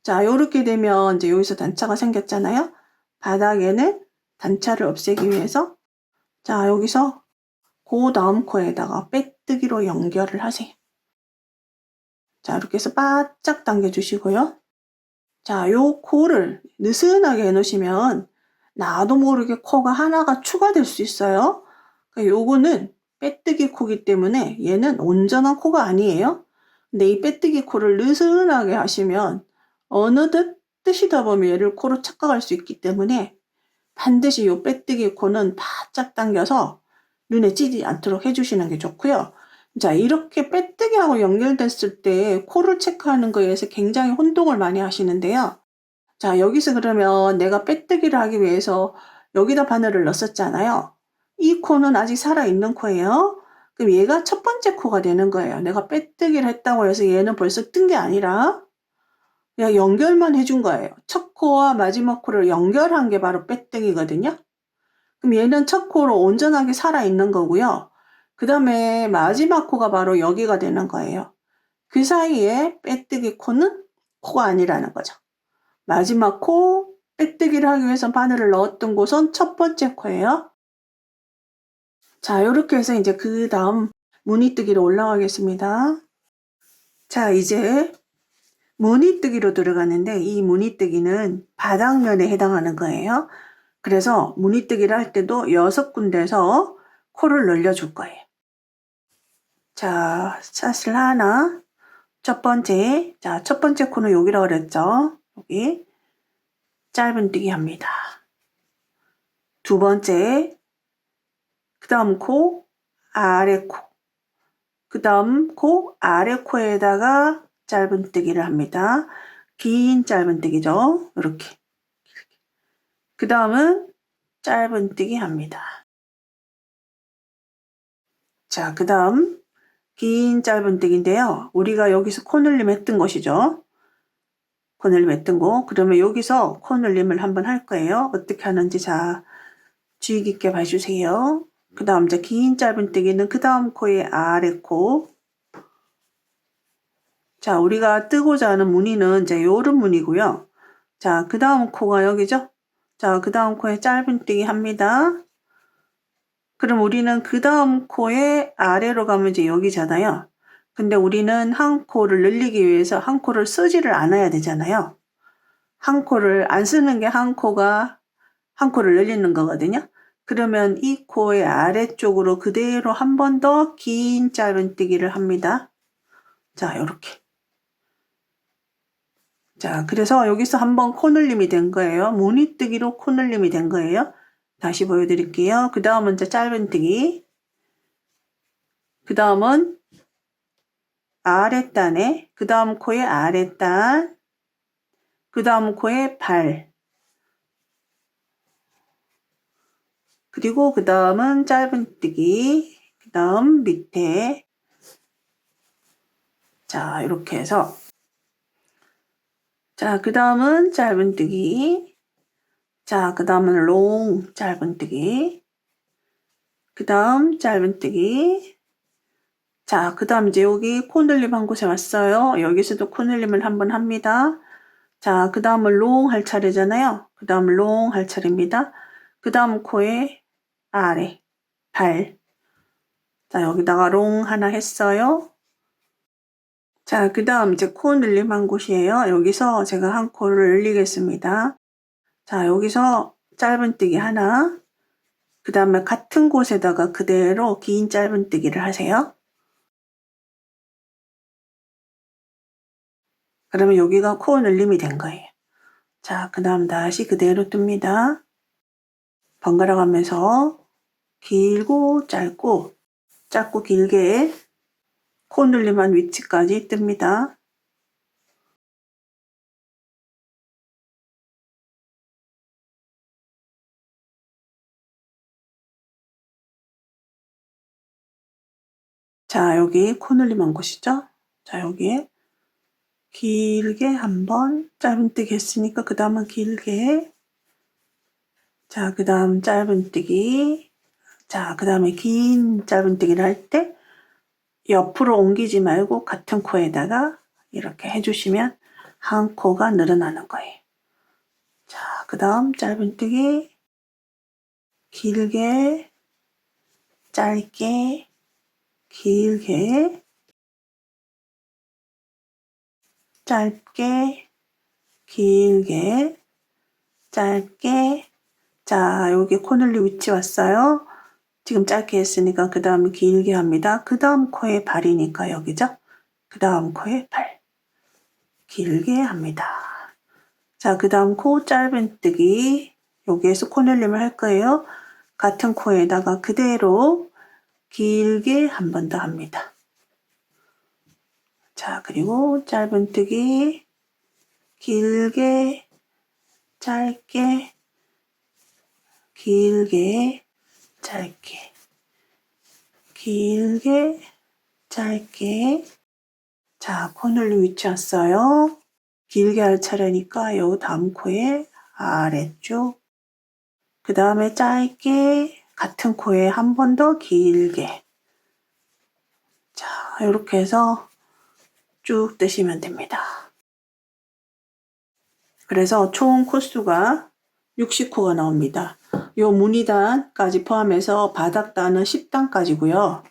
자, 요렇게 되면 이제 여기서 단차가 생겼잖아요. 바닥에는 단차를 없애기 위해서 자, 여기서 그 다음 코에다가 빼뜨기로 연결을 하세요. 자, 이렇게 해서 바짝 당겨주시고요. 자, 요 코를 느슨하게 해놓으시면 나도 모르게 코가 하나가 추가될 수 있어요. 그러니까 요거는 빼뜨기 코기 때문에 얘는 온전한 코가 아니에요. 근데 이 빼뜨기 코를 느슨하게 하시면 어느덧 뜨시다 보면 얘를 코로 착각할 수 있기 때문에 반드시 이 빼뜨기 코는 바짝 당겨서 눈에 찌지 않도록 해주시는 게 좋고요. 자, 이렇게 빼뜨기하고 연결됐을 때 코를 체크하는 거에 대해서 굉장히 혼동을 많이 하시는데요. 자, 여기서 그러면 내가 빼뜨기를 하기 위해서 여기다 바늘을 넣었잖아요. 이 코는 아직 살아있는 코예요. 그럼 얘가 첫 번째 코가 되는 거예요. 내가 빼뜨기를 했다고 해서 얘는 벌써 뜬 게 아니라 그냥 연결만 해준 거예요. 첫 코와 마지막 코를 연결한 게 바로 빼뜨기거든요. 그럼 얘는 첫 코로 온전하게 살아있는 거고요. 그 다음에 마지막 코가 바로 여기가 되는 거예요. 그 사이에 빼뜨기 코는 코가 아니라는 거죠. 마지막 코, 빼뜨기를 하기 위해서 바늘을 넣었던 곳은 첫 번째 코예요. 자, 이렇게 해서 이제 그 다음 무늬뜨기로 올라가겠습니다. 자, 이제 무늬뜨기로 들어가는데 이 무늬뜨기는 바닥면에 해당하는 거예요. 그래서 무늬뜨기를 할 때도 6군데에서 코를 늘려줄 거예요. 자, 사슬 하나, 첫 번째 코는 여기라고 그랬죠. 여기 짧은뜨기 합니다. 두 번째, 그 다음 코, 아래 코, 그 다음 코, 아래 코에다가 짧은뜨기를 합니다. 긴 짧은뜨기죠. 이렇게. 그 다음은 짧은뜨기 합니다. 자, 그 다음 긴 짧은뜨기인데요. 우리가 여기서 코늘림 했던 것이죠. 코늘림 했던 거. 그러면 여기서 코늘림을 한번 할 거예요. 어떻게 하는지 자, 주의 깊게 봐주세요. 그 다음 이제 긴 짧은뜨기는 그 다음 코의 아래 코. 자, 우리가 뜨고자 하는 무늬는 이제 요런 무늬고요. 자, 그 다음 코가 여기죠. 자, 그 다음 코에 짧은뜨기 합니다. 그럼 우리는 그 다음 코의 아래로 가면 이제 여기잖아요. 근데 우리는 한 코를 늘리기 위해서 한 코를 쓰지를 않아야 되잖아요. 한 코를 안 쓰는 게 한 코가 한 코를 늘리는 거거든요. 그러면 이 코의 아래쪽으로 그대로 한 번 더 긴 짧은뜨기를 합니다. 자, 요렇게. 자, 그래서 여기서 한번 코늘림이 된 거예요. 무늬뜨기로 코늘림이 된 거예요. 다시 보여드릴게요. 그 다음은 이제 짧은뜨기. 그 다음은 아랫단에, 그 다음 코의 아랫단, 그 다음 코의 발, 그리고 그 다음은 짧은뜨기, 그 다음 밑에. 자, 이렇게 해서 자, 그 다음은 짧은뜨기. 자, 그 다음은 롱 짧은뜨기. 그 다음 짧은뜨기. 자, 그 다음 이제 여기 코늘림 한 곳에 왔어요. 여기서도 코늘림을 한번 합니다. 자, 그 다음은 롱 할 차례잖아요. 그 다음 롱 할 차례입니다. 그 다음 코에 아래, 발. 자, 여기다가 롱 하나 했어요. 자, 그 다음 이제 코 늘림 한 곳이에요. 여기서 제가 한 코를 늘리겠습니다. 자, 여기서 짧은뜨기 하나, 그 다음에 같은 곳에다가 그대로 긴 짧은뜨기를 하세요. 그러면 여기가 코 늘림이 된 거예요. 자, 그 다음 다시 그대로 뜹니다. 번갈아 가면서 길고 짧고 짧고 길게 코 늘림한 위치까지 뜹니다. 자, 여기 코 늘림한 곳이죠. 자, 여기에 길게 한번 짧은뜨기 했으니까 그 다음은 길게. 자, 그 다음 짧은뜨기. 자, 그 다음에 긴 짧은뜨기를 할 때 옆으로 옮기지 말고 같은 코에다가 이렇게 해주시면 한 코가 늘어나는 거예요. 자, 그 다음 짧은뜨기, 길게, 짧게, 길게, 짧게, 길게, 짧게. 자, 여기 코늘리 위치 왔어요. 지금 짧게 했으니까 그 다음에 길게 합니다. 그 다음 코에 발이니까 여기죠. 그 다음 코에 발. 길게 합니다. 자, 그 다음 코 짧은뜨기. 여기에서 코늘림을 할 거예요. 같은 코에다가 그대로 길게 한 번 더 합니다. 자, 그리고 짧은뜨기, 길게, 짧게, 길게, 짧게, 길게, 짧게. 자, 코늘림 위치 왔어요. 길게 할 차례니까 요 다음 코의 아래쪽, 그 다음에 짧게 같은 코에 한 번 더 길게. 자, 이렇게 해서 쭉 뜨시면 됩니다. 그래서 총 코수가 60코가 나옵니다. 요 무늬단까지 포함해서 바닥단은 10단까지고요.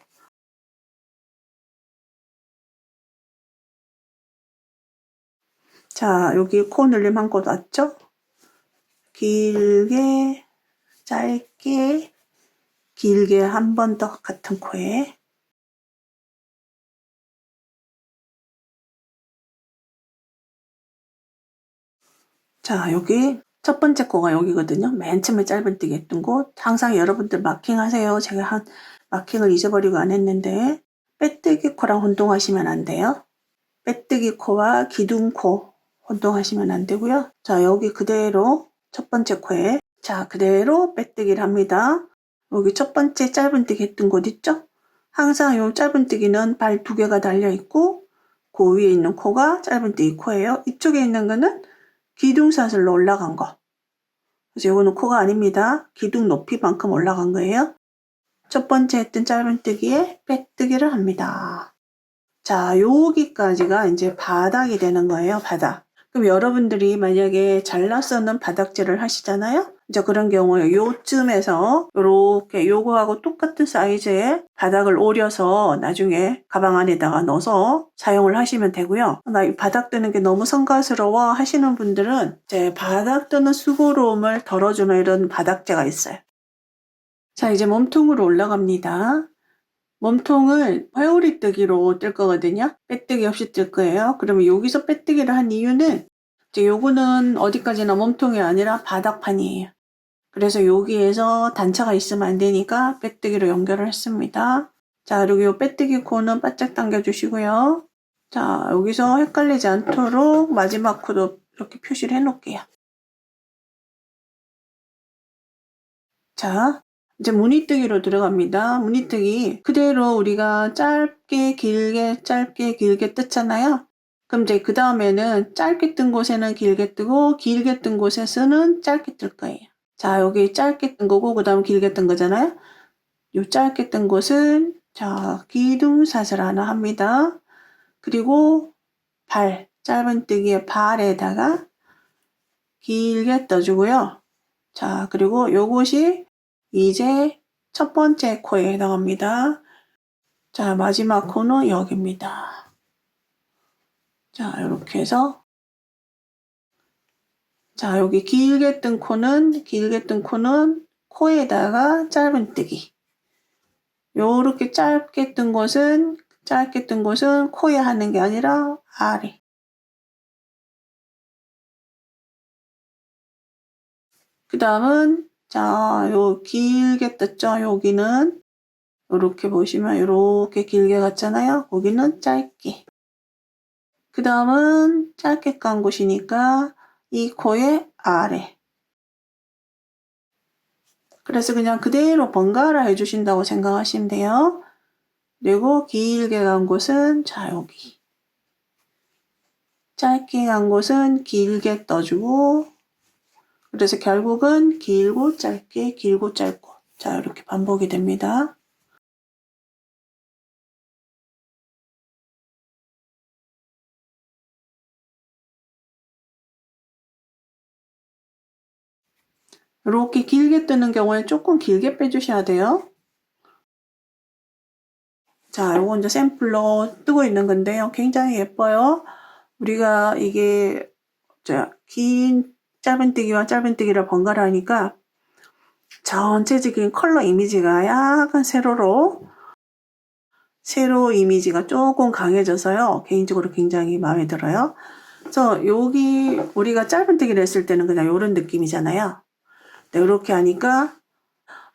자, 여기 코 늘림 한 코 왔죠? 길게, 짧게, 길게 한 번 더 같은 코에. 자, 여기 첫 번째 코가 여기거든요. 맨 처음에 짧은뜨기 했던 곳. 항상 여러분들 마킹하세요. 제가 한 마킹을 잊어버리고 안 했는데 빼뜨기 코랑 혼동하시면 안 돼요. 빼뜨기 코와 기둥 코 혼동하시면 안 되고요. 자, 여기 그대로 첫 번째 코에 자, 그대로 빼뜨기를 합니다. 여기 첫 번째 짧은뜨기 했던 곳 있죠? 항상 이 짧은뜨기는 발 2개가 달려있고 그 위에 있는 코가 짧은뜨기 코예요. 이쪽에 있는 거는 기둥사슬로 올라간 거. 그래서 이거는 코가 아닙니다. 기둥 높이만큼 올라간 거예요. 첫 번째 했던 짧은뜨기에 빼뜨기를 합니다. 자, 여기까지가 이제 바닥이 되는 거예요. 바닥. 그럼 여러분들이 만약에 잘라서는 바닥재를 하시잖아요. 이제 그런 경우에 요쯤에서 이렇게 요거하고 똑같은 사이즈의 바닥을 오려서 나중에 가방 안에다가 넣어서 사용을 하시면 되고요. 나 이 바닥 뜨는 게 너무 성가스러워 하시는 분들은 이제 바닥 뜨는 수고로움을 덜어주는 이런 바닥재가 있어요. 자, 이제 몸통으로 올라갑니다. 몸통을 회오리 뜨기로 뜰 거거든요. 빼뜨기 없이 뜰 거예요. 그러면 여기서 빼뜨기를 한 이유는 이제 요거는 어디까지나 몸통이 아니라 바닥판이에요. 그래서 여기에서 단차가 있으면 안 되니까 빼뜨기로 연결을 했습니다. 자, 그리고 요 빼뜨기 코는 바짝 당겨주시고요. 자, 여기서 헷갈리지 않도록 마지막 코도 이렇게 표시를 해 놓을게요. 자, 이제 무늬뜨기로 들어갑니다. 무늬뜨기 그대로 우리가 짧게 길게 짧게 길게 떴잖아요. 그럼 이제 그 다음에는 짧게 뜬 곳에는 길게 뜨고 길게 뜬 곳에서는 짧게 뜰 거예요. 자, 여기 짧게 뜬 거고 그 다음 길게 뜬 거잖아요. 요 짧게 뜬 곳은 자, 기둥사슬 하나 합니다. 그리고 발, 짧은뜨기의 발에다가 길게 떠주고요. 자, 그리고 요것이 이제 첫 번째 코에 해당합니다. 자, 마지막 코는 여기입니다. 자, 이렇게 해서 자, 여기 길게 뜬 코는 코에다가 짧은뜨기. 요렇게 짧게 뜬 곳은 코에 하는 게 아니라 아래. 그 다음은 자, 요 길게 떴죠? 여기는 이렇게 보시면 이렇게 길게 갔잖아요. 거기는 짧게. 그 다음은 짧게 깐 곳이니까 이 코의 아래. 그래서 그냥 그대로 번갈아 해주신다고 생각하시면 돼요. 그리고 길게 간 곳은 자, 여기. 짧게 간 곳은 길게 떠주고, 그래서 결국은 길고 짧게, 길고 짧고. 자, 이렇게 반복이 됩니다. 이렇게 길게 뜨는 경우에 조금 길게 빼주셔야 돼요. 자, 요거 이제 샘플로 뜨고 있는 건데요. 굉장히 예뻐요. 우리가 이게 긴 짧은뜨기와 짧은뜨기를 번갈아 하니까 전체적인 컬러 이미지가 약간 세로 이미지가 조금 강해져서요. 개인적으로 굉장히 마음에 들어요. 그래서 여기 우리가 짧은뜨기를 했을 때는 그냥 이런 느낌이잖아요. 근데 이렇게 하니까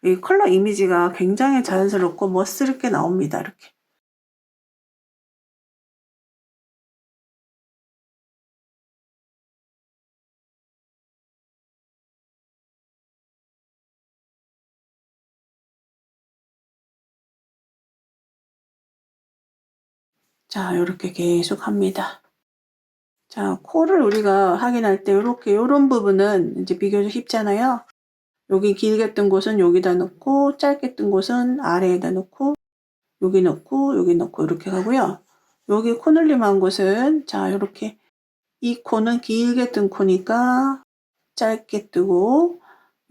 이 컬러 이미지가 굉장히 자연스럽고 멋스럽게 나옵니다. 이렇게. 자, 이렇게 계속 합니다. 자, 코를 우리가 확인할 때 이렇게 이런 부분은 이제 비교적 쉽잖아요. 여기 길게 뜬 곳은 여기다 넣고, 짧게 뜬 곳은 아래에다 넣고, 여기 넣고, 여기 넣고, 이렇게 하고요. 여기 코늘림한 곳은, 자, 이렇게, 이 코는 길게 뜬 코니까 짧게 뜨고,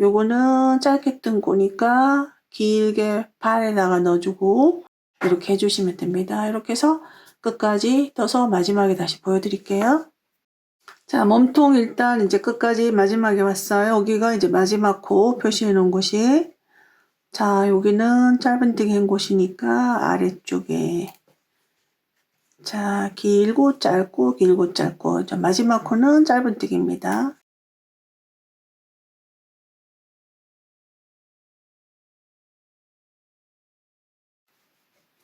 요거는 짧게 뜬 코니까 길게 발에다가 넣어주고, 이렇게 해주시면 됩니다. 이렇게 해서 끝까지 떠서 마지막에 다시 보여드릴게요. 자, 몸통 일단 이제 끝까지 마지막에 왔어요. 여기가 이제 마지막 코 표시해 놓은 곳이. 자, 여기는 짧은뜨기 한 곳이니까 아래쪽에. 자, 길고 짧고 길고 짧고. 자, 마지막 코는 짧은뜨기입니다.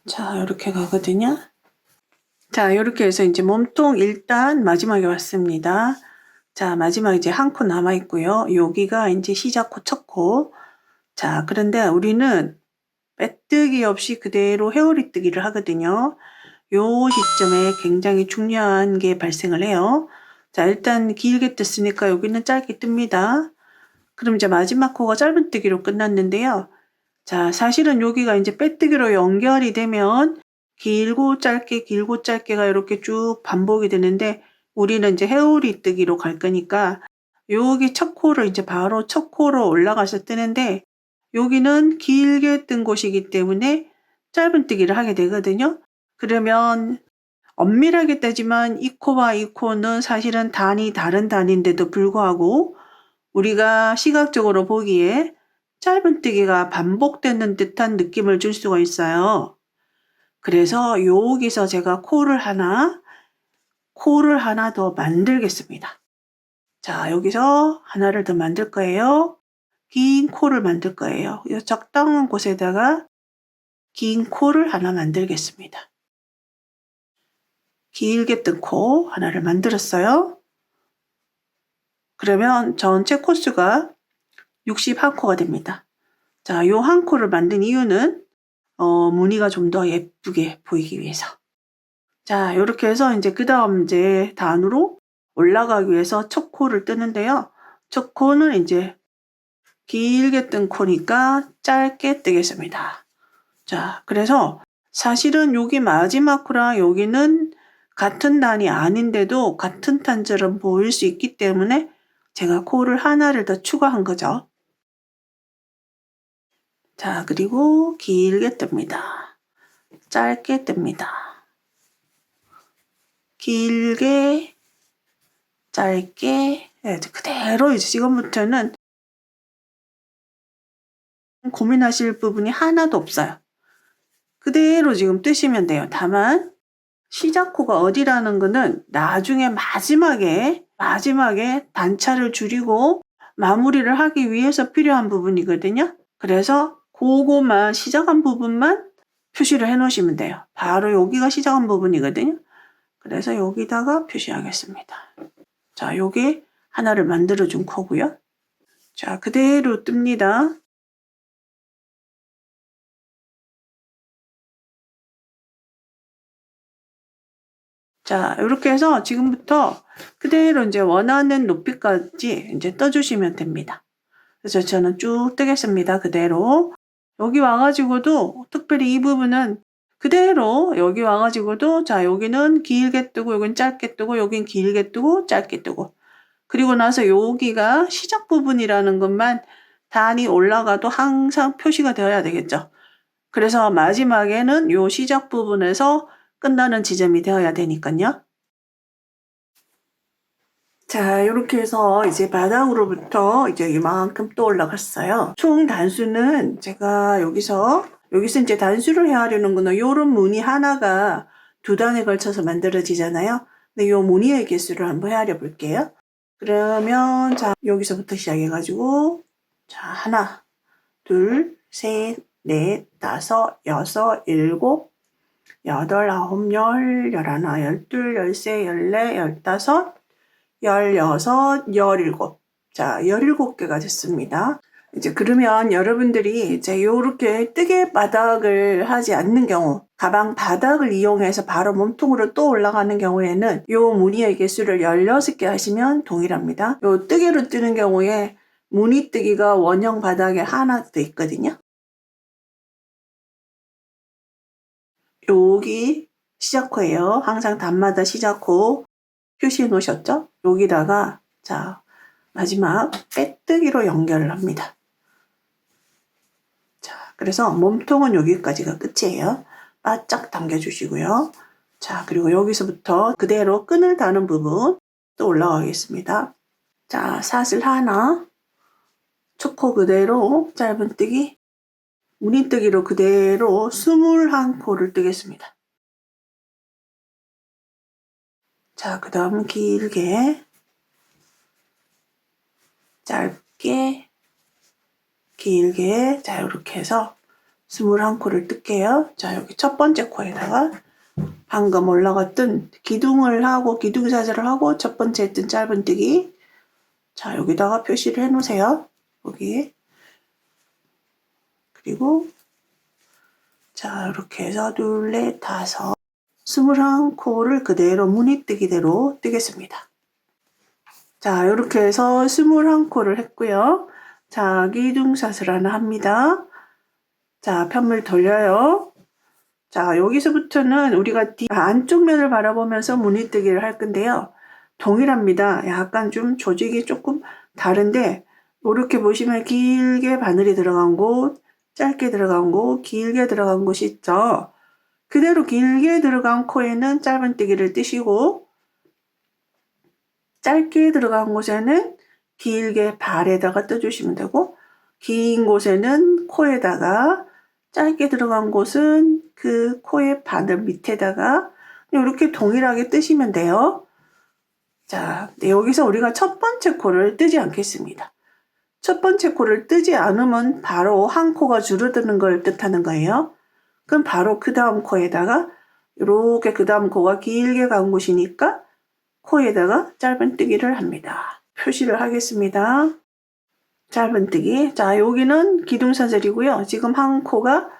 자, 이렇게 가거든요. 자, 이렇게 해서 이제 몸통 일단 마지막에 왔습니다. 자, 마지막 이제 한 코 남아 있고요. 여기가 이제 시작 코, 첫 코. 자, 그런데 우리는 빼뜨기 없이 그대로 회오리 뜨기를 하거든요. 요 시점에 굉장히 중요한 게 발생을 해요. 자, 일단 길게 떴으니까 여기는 짧게 뜹니다. 그럼 이제 마지막 코가 짧은뜨기로 끝났는데요. 자, 사실은 여기가 이제 빼뜨기로 연결이 되면 길고 짧게가 이렇게 쭉 반복이 되는데 우리는 이제 회오리 뜨기로 갈 거니까 여기 첫 코를 이제 바로 첫 코로 올라가서 뜨는데 여기는 길게 뜬 곳이기 때문에 짧은뜨기를 하게 되거든요. 그러면 엄밀하게 따지만 이 코와 이 코는 사실은 단이 다른 단인데도 불구하고 우리가 시각적으로 보기에 짧은뜨기가 반복되는 듯한 느낌을 줄 수가 있어요. 그래서 여기서 제가 코를 하나 더 만들겠습니다. 자, 여기서 하나를 더 만들 거예요. 긴 코를 만들 거예요. 이 적당한 곳에다가 긴 코를 하나 만들겠습니다. 길게 뜬 코 하나를 만들었어요. 그러면 전체 코수가 61코가 됩니다. 자, 요 한 코를 만든 이유는 무늬가 좀 더 예쁘게 보이기 위해서. 자, 이렇게 해서 이제 그 다음 이제 단으로 올라가기 위해서 첫 코를 뜨는데요. 첫 코는 이제 길게 뜬 코니까 짧게 뜨겠습니다. 자, 그래서 사실은 여기 마지막 코랑 여기는 같은 단이 아닌데도 같은 단처럼 보일 수 있기 때문에 제가 코를 하나를 더 추가한 거죠. 자, 그리고 길게 뜹니다. 짧게 뜹니다. 길게, 짧게, 그대로 이제 지금부터는 고민하실 부분이 하나도 없어요. 그대로 지금 뜨시면 돼요. 다만 시작코가 어디라는 거는 나중에 마지막에 단차를 줄이고 마무리를 하기 위해서 필요한 부분이거든요. 그래서 그거만 시작한 부분만 표시를 해 놓으시면 돼요. 바로 여기가 시작한 부분이거든요. 그래서 여기다가 표시하겠습니다. 자, 요게 하나를 만들어 준 코고요. 자, 그대로 뜹니다. 자, 이렇게 해서 지금부터 그대로 이제 원하는 높이까지 이제 떠주시면 됩니다. 그래서 저는 쭉 뜨겠습니다. 그대로. 여기 와가지고도 특별히 이 부분은 그대로 여기 와가지고도 자, 여기는 길게 뜨고 여긴 짧게 뜨고 여긴 길게 뜨고 짧게 뜨고 그리고 나서 여기가 시작 부분이라는 것만 단이 올라가도 항상 표시가 되어야 되겠죠. 그래서 마지막에는 요 시작 부분에서 끝나는 지점이 되어야 되니까요. 자, 이렇게 해서 이제 바닥으로부터 이제 이만큼 또 올라갔어요. 총 단수는 제가 여기서 이제 단수를 헤아리는 거는 요런 무늬 하나가 두 단에 걸쳐서 만들어지잖아요. 근데 요 무늬의 개수를 한번 헤아려 볼게요. 그러면 자, 여기서부터 시작해가지고 자, 하나, 둘, 셋, 넷, 다섯, 여섯, 일곱, 여덟, 아홉, 열, 열하나, 열둘, 열세, 열네, 열다섯, 16, 17. 자, 17개가 됐습니다. 이제 그러면 여러분들이 이제 요렇게 뜨개 바닥을 하지 않는 경우, 가방 바닥을 이용해서 바로 몸통으로 또 올라가는 경우에는 요 무늬의 개수를 16개 하시면 동일합니다. 요 뜨개로 뜨는 경우에 무늬뜨기가 원형 바닥에 하나 더 있거든요. 여기 시작코예요. 항상 단마다 시작코 표시해 놓으셨죠? 여기다가 자 마지막 빼뜨기로 연결을 합니다. 자, 그래서 몸통은 여기까지가 끝이에요. 바짝 당겨주시고요. 자, 그리고 여기서부터 그대로 끈을 다는 부분 또 올라가겠습니다. 자, 사슬 하나, 초코 그대로 짧은뜨기, 무늬뜨기로 그대로 21코를 뜨겠습니다. 자, 그 다음 길게, 짧게, 길게, 자, 이렇게 해서 21코를 뜰게요. 자, 여기 첫 번째 코에다가 방금 올라갔던 기둥을 하고 기둥사슬을 하고 첫 번째 했던 짧은뜨기, 자, 여기다가 표시를 해 놓으세요. 여기. 그리고 자, 이렇게 해서 둘, 넷, 다섯, 21코를 그대로 무늬뜨기대로 뜨겠습니다. 자, 이렇게 해서 21코를 했고요. 자, 기둥사슬 하나 합니다. 자, 편물 돌려요. 자, 여기서부터는 우리가 안쪽 면을 바라보면서 무늬뜨기를 할 건데요. 동일합니다. 약간 좀 조직이 조금 다른데 이렇게 보시면 길게 바늘이 들어간 곳, 짧게 들어간 곳, 길게 들어간 곳이 있죠. 그대로 길게 들어간 코에는 짧은뜨기를 뜨시고 짧게 들어간 곳에는 길게 발에다가 떠주시면 되고 긴 곳에는 코에다가 짧게 들어간 곳은 그 코의 바늘 밑에다가 이렇게 동일하게 뜨시면 돼요. 자, 여기서 우리가 첫 번째 코를 뜨지 않겠습니다. 첫 번째 코를 뜨지 않으면 바로 한 코가 줄어드는 걸 뜻하는 거예요. 그럼 바로 그 다음 코에다가 이렇게 그 다음 코가 길게 간 곳이니까 코에다가 짧은뜨기를 합니다. 표시를 하겠습니다. 짧은뜨기. 자, 여기는 기둥사슬이고요. 지금 한 코가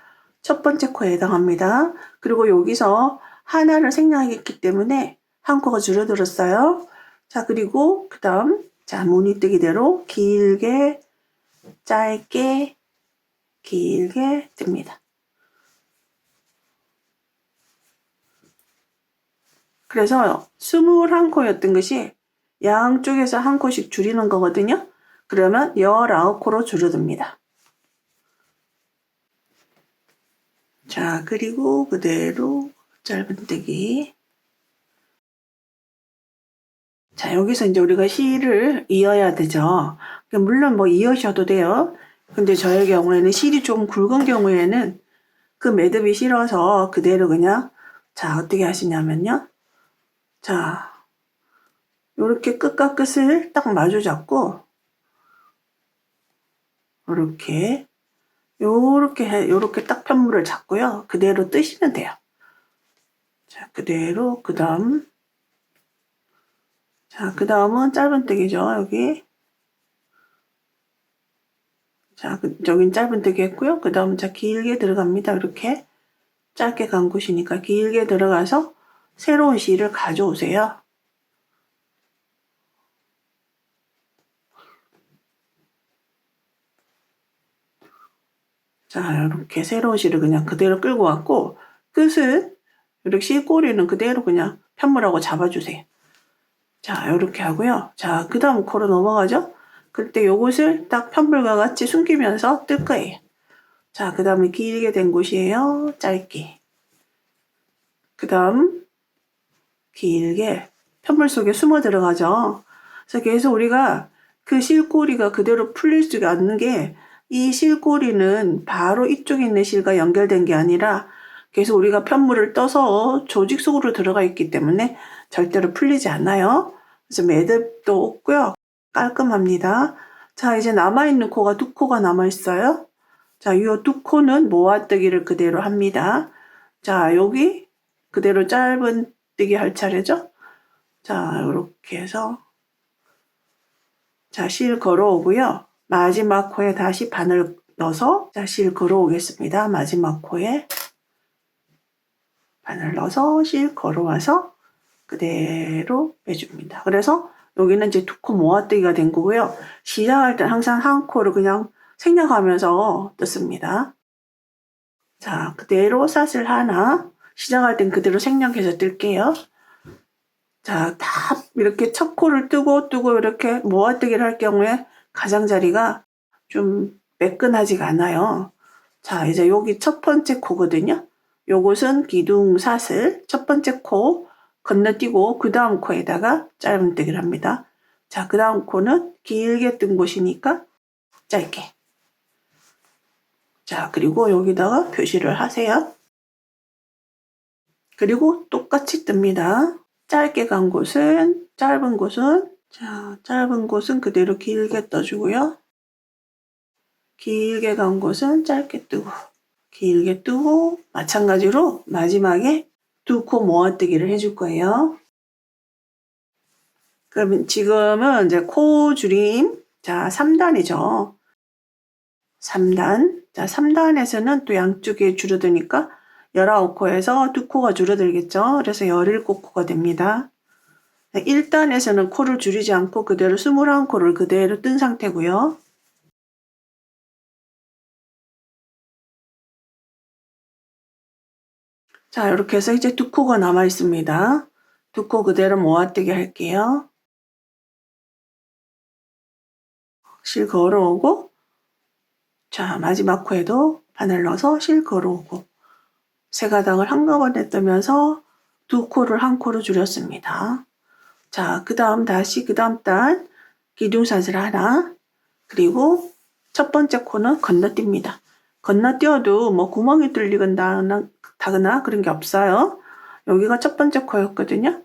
첫 번째 코에 해당합니다. 그리고 여기서 하나를 생략했기 때문에 한 코가 줄어들었어요. 자, 그리고 그 다음 자, 무늬뜨기대로 길게 짧게 길게 뜹니다. 그래서 21코였던 것이 양쪽에서 한 코씩 줄이는 거거든요. 그러면 19코로 줄어듭니다. 자, 그리고 그대로 짧은뜨기. 자, 여기서 이제 우리가 실을 이어야 되죠. 물론 뭐 이어셔도 돼요. 근데 저의 경우에는 실이 좀 굵은 경우에는 그 매듭이 싫어서 그대로 그냥 자, 어떻게 하시냐면요. 자, 요렇게 끝과 끝을 딱 마주 잡고 요렇게 딱 편물을 잡고요. 그대로 뜨시면 돼요. 자, 그대로 그 다음은 짧은뜨기죠. 여기. 자, 여긴 짧은뜨기 했고요. 그 다음 자, 길게 들어갑니다. 이렇게 짧게 간 곳이니까 길게 들어가서 새로운 실을 가져오세요. 자, 이렇게 새로운 실을 그냥 그대로 끌고 왔고 끝은 이렇게 실꼬리는 그대로 그냥 편물하고 잡아주세요. 자, 이렇게 하고요. 자, 그 다음 코로 넘어가죠. 그때 요것을 딱 편물과 같이 숨기면서 뜰 거예요. 자, 그 다음에 길게 된 곳이에요. 짧게. 그 다음 길게 편물 속에 숨어 들어가죠. 그래서 계속 우리가 그 실꼬리가 그대로 풀릴 수가 없는 게 이 실꼬리는 바로 이쪽에 있는 실과 연결된 게 아니라 계속 우리가 편물을 떠서 조직 속으로 들어가 있기 때문에 절대로 풀리지 않아요. 그래서 매듭도 없고요. 깔끔합니다. 자, 이제 남아있는 코가 두 코가 남아있어요. 자, 이 두 코는 모아뜨기를 그대로 합니다. 자, 여기 그대로 짧은 뜨기 할 차례죠. 자, 이렇게 해서 자, 실 걸어오고요. 마지막 코에 다시 바늘 넣어서 자, 실 걸어오겠습니다. 마지막 코에 바늘 넣어서 실 걸어와서 그대로 빼줍니다. 그래서 여기는 이제 두 코 모아뜨기가 된 거고요. 시작할 때 항상 한 코를 그냥 생략하면서 뜯습니다. 자, 그대로 샷을 하나, 시작할 땐 그대로 생략해서 뜰게요. 자, 다 이렇게 첫 코를 뜨고 이렇게 모아뜨기를 할 경우에 가장자리가 좀 매끈하지가 않아요. 자, 이제 여기 첫 번째 코거든요. 요것은 기둥샷을 첫 번째 코 건너뛰고 그 다음 코에다가 짧은뜨기를 합니다. 자, 그 다음 코는 길게 뜬 곳이니까 짧게. 자, 그리고 여기다가 표시를 하세요. 그리고 똑같이 뜹니다. 짧게 간 곳은, 짧은 곳은 그대로 길게 떠주고요. 길게 간 곳은 짧게 뜨고, 길게 뜨고, 마찬가지로 마지막에 두 코 모아뜨기를 해줄 거예요. 그러면 지금은 이제 코 줄임, 자, 3단이죠. 3단. 자, 3단에서는 또 양쪽에 줄어드니까 19코에서 두 코가 줄어들겠죠. 그래서 17코가 됩니다. 1단에서는 코를 줄이지 않고 그대로 21코를 그대로 뜬 상태고요. 자, 이렇게 해서 이제 두 코가 남아 있습니다. 두 코 그대로 모아뜨기 할게요. 실 걸어오고, 자, 마지막 코에도 바늘 넣어서 실 걸어오고, 세 가닥을 한꺼번에 뜨면서 두 코를 한 코로 줄였습니다. 자, 그 다음 다시 그 다음 단 기둥샷을 하나, 그리고 첫 번째 코는 건너뜁니다. 건너뛰어도 뭐 구멍이 뚫리거나 그런 게 없어요. 여기가 첫 번째 코였거든요.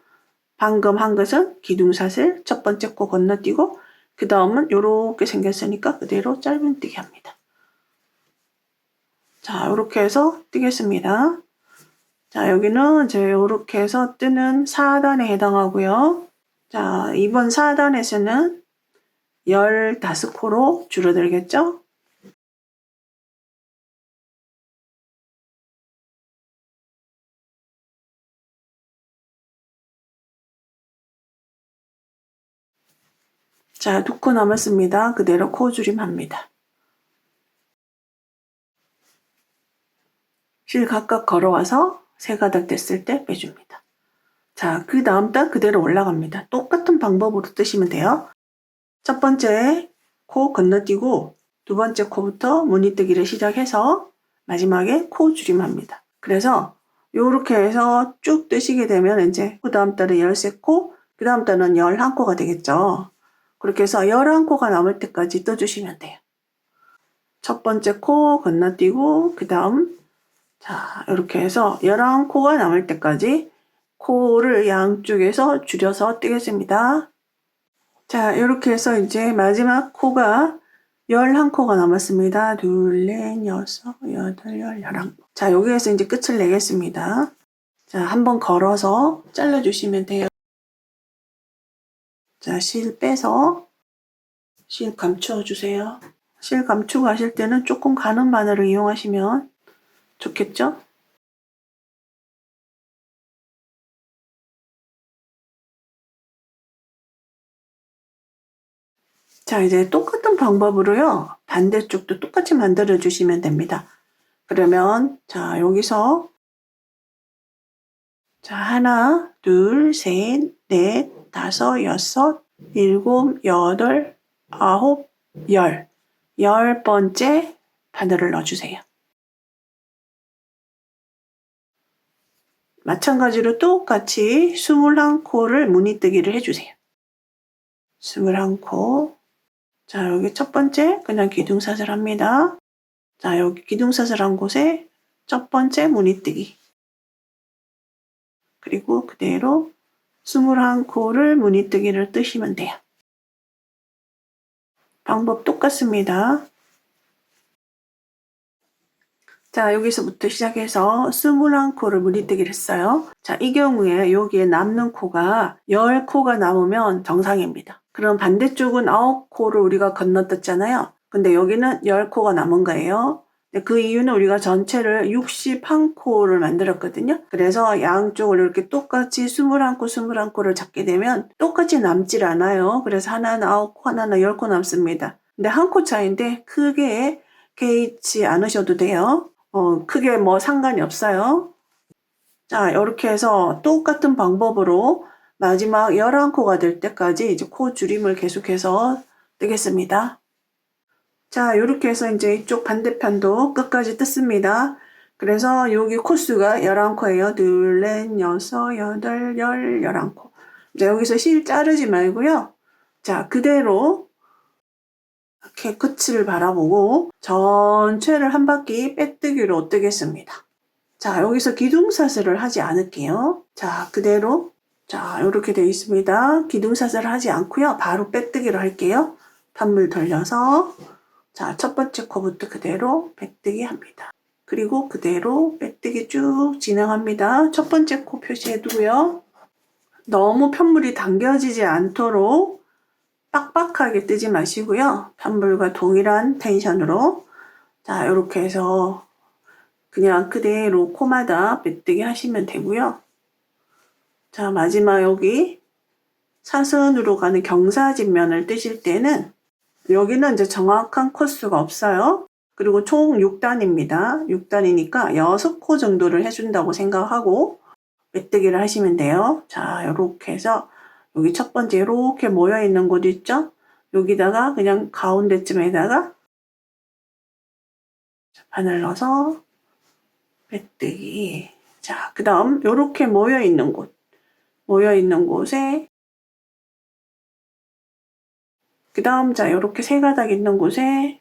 방금 한 것은 기둥샷을 첫 번째 코 건너뛰고 그 다음은 이렇게 생겼으니까 그대로 짧은뜨기 합니다. 자, 이렇게 해서 뜨겠습니다. 자, 여기는 이제 이렇게 해서 뜨는 4단에 해당하고요. 자, 이번 4단에서는 15코로 줄어들겠죠? 자, 두 코 남았습니다. 그대로 코 줄임합니다. 실 각각 걸어와서 세 가닥 됐을 때 빼줍니다. 자, 그 다음 단 그대로 올라갑니다. 똑같은 방법으로 뜨시면 돼요. 첫 번째 코 건너뛰고 두 번째 코부터 무늬뜨기를 시작해서 마지막에 코 줄임합니다. 그래서 이렇게 해서 쭉 뜨시게 되면 이제 그 다음 달은 13코, 그 다음 달은 11코가 되겠죠. 그렇게 해서 11코가 남을 때까지 떠주시면 돼요. 첫 번째 코 건너뛰고 그 다음 자 이렇게 해서 11코가 남을 때까지 코를 양쪽에서 줄여서 뜨겠습니다. 자 이렇게 해서 이제 마지막 코가 11코가 남았습니다. 둘, 넷, 여섯, 여덟, 11. 자 여기에서 이제 끝을 내겠습니다. 자 한번 걸어서 잘라주시면 돼요. 자 실 빼서 실 감추어 주세요. 실 감추고 하실 때는 조금 가는 바늘을 이용하시면 좋겠죠? 자, 이제 똑같은 방법으로요. 반대쪽도 똑같이 만들어 주시면 됩니다. 그러면 자, 여기서 자, 하나, 둘, 셋, 넷, 다섯, 여섯, 일곱, 여덟, 아홉, 열. 10번째 바늘을 넣어주세요. 마찬가지로 똑같이 21코를 무늬뜨기를 해주세요. 21코. 자, 여기 첫 번째 그냥 기둥샷을 합니다. 자, 여기 기둥샷을 한 곳에 첫 번째 무늬뜨기. 그리고 그대로 21코를 무늬뜨기를 뜨시면 돼요. 방법 똑같습니다. 자, 여기서부터 시작해서 21코를 무늬뜨기를 했어요. 자, 이 경우에 여기에 남는 코가 10코가 남으면 정상입니다. 그럼 반대쪽은 9코를 우리가 건너떴잖아요. 근데 여기는 10코가 남은 거예요. 그 이유는 우리가 전체를 61코를 만들었거든요. 그래서 양쪽을 이렇게 똑같이 21코, 21코를 잡게 되면 똑같이 남질 않아요. 그래서 하나는 9코, 하나는 10코 남습니다. 근데 한 코 차이인데 크게 개의치 않으셔도 돼요. 크게 뭐 상관이 없어요. 자, 이렇게 해서 똑같은 방법으로 마지막 11코가 될 때까지 이제 코 줄임을 계속해서 뜨겠습니다. 자, 이렇게 해서 이제 이쪽 반대편도 끝까지 뜯습니다. 그래서 여기 코수가 11코예요. 둘, 넷, 여섯, 여덟, 11코. 자, 여기서 실 자르지 말고요. 자, 그대로 이렇게 끝을 바라보고 전체를 한 바퀴 빼뜨기로 뜨겠습니다. 자, 여기서 기둥사슬을 하지 않을게요. 자, 그대로. 자, 이렇게 되어 있습니다. 기둥사슬을 하지 않고요. 바로 빼뜨기로 할게요. 판물 돌려서. 자, 첫 번째 코부터 그대로 빼뜨기 합니다. 그리고 그대로 빼뜨기 쭉 진행합니다. 첫 번째 코 표시해두고요. 너무 편물이 당겨지지 않도록 빡빡하게 뜨지 마시고요. 편물과 동일한 텐션으로. 자, 이렇게 해서 그냥 그대로 코마다 빼뜨기 하시면 되고요. 자, 마지막 여기 사선으로 가는 경사진면을 뜨실 때는 여기는 이제 정확한 코수가 없어요. 그리고 총 6단입니다. 6단이니까 6코 정도를 해준다고 생각하고 빼뜨기를 하시면 돼요. 자, 이렇게 해서 여기 첫 번째 이렇게 모여있는 곳 있죠? 여기다가 그냥 가운데쯤에다가 바늘 넣어서 빼뜨기. 자, 그 다음 이렇게 모여있는 곳에 그 다음 자 이렇게 세 가닥 있는 곳에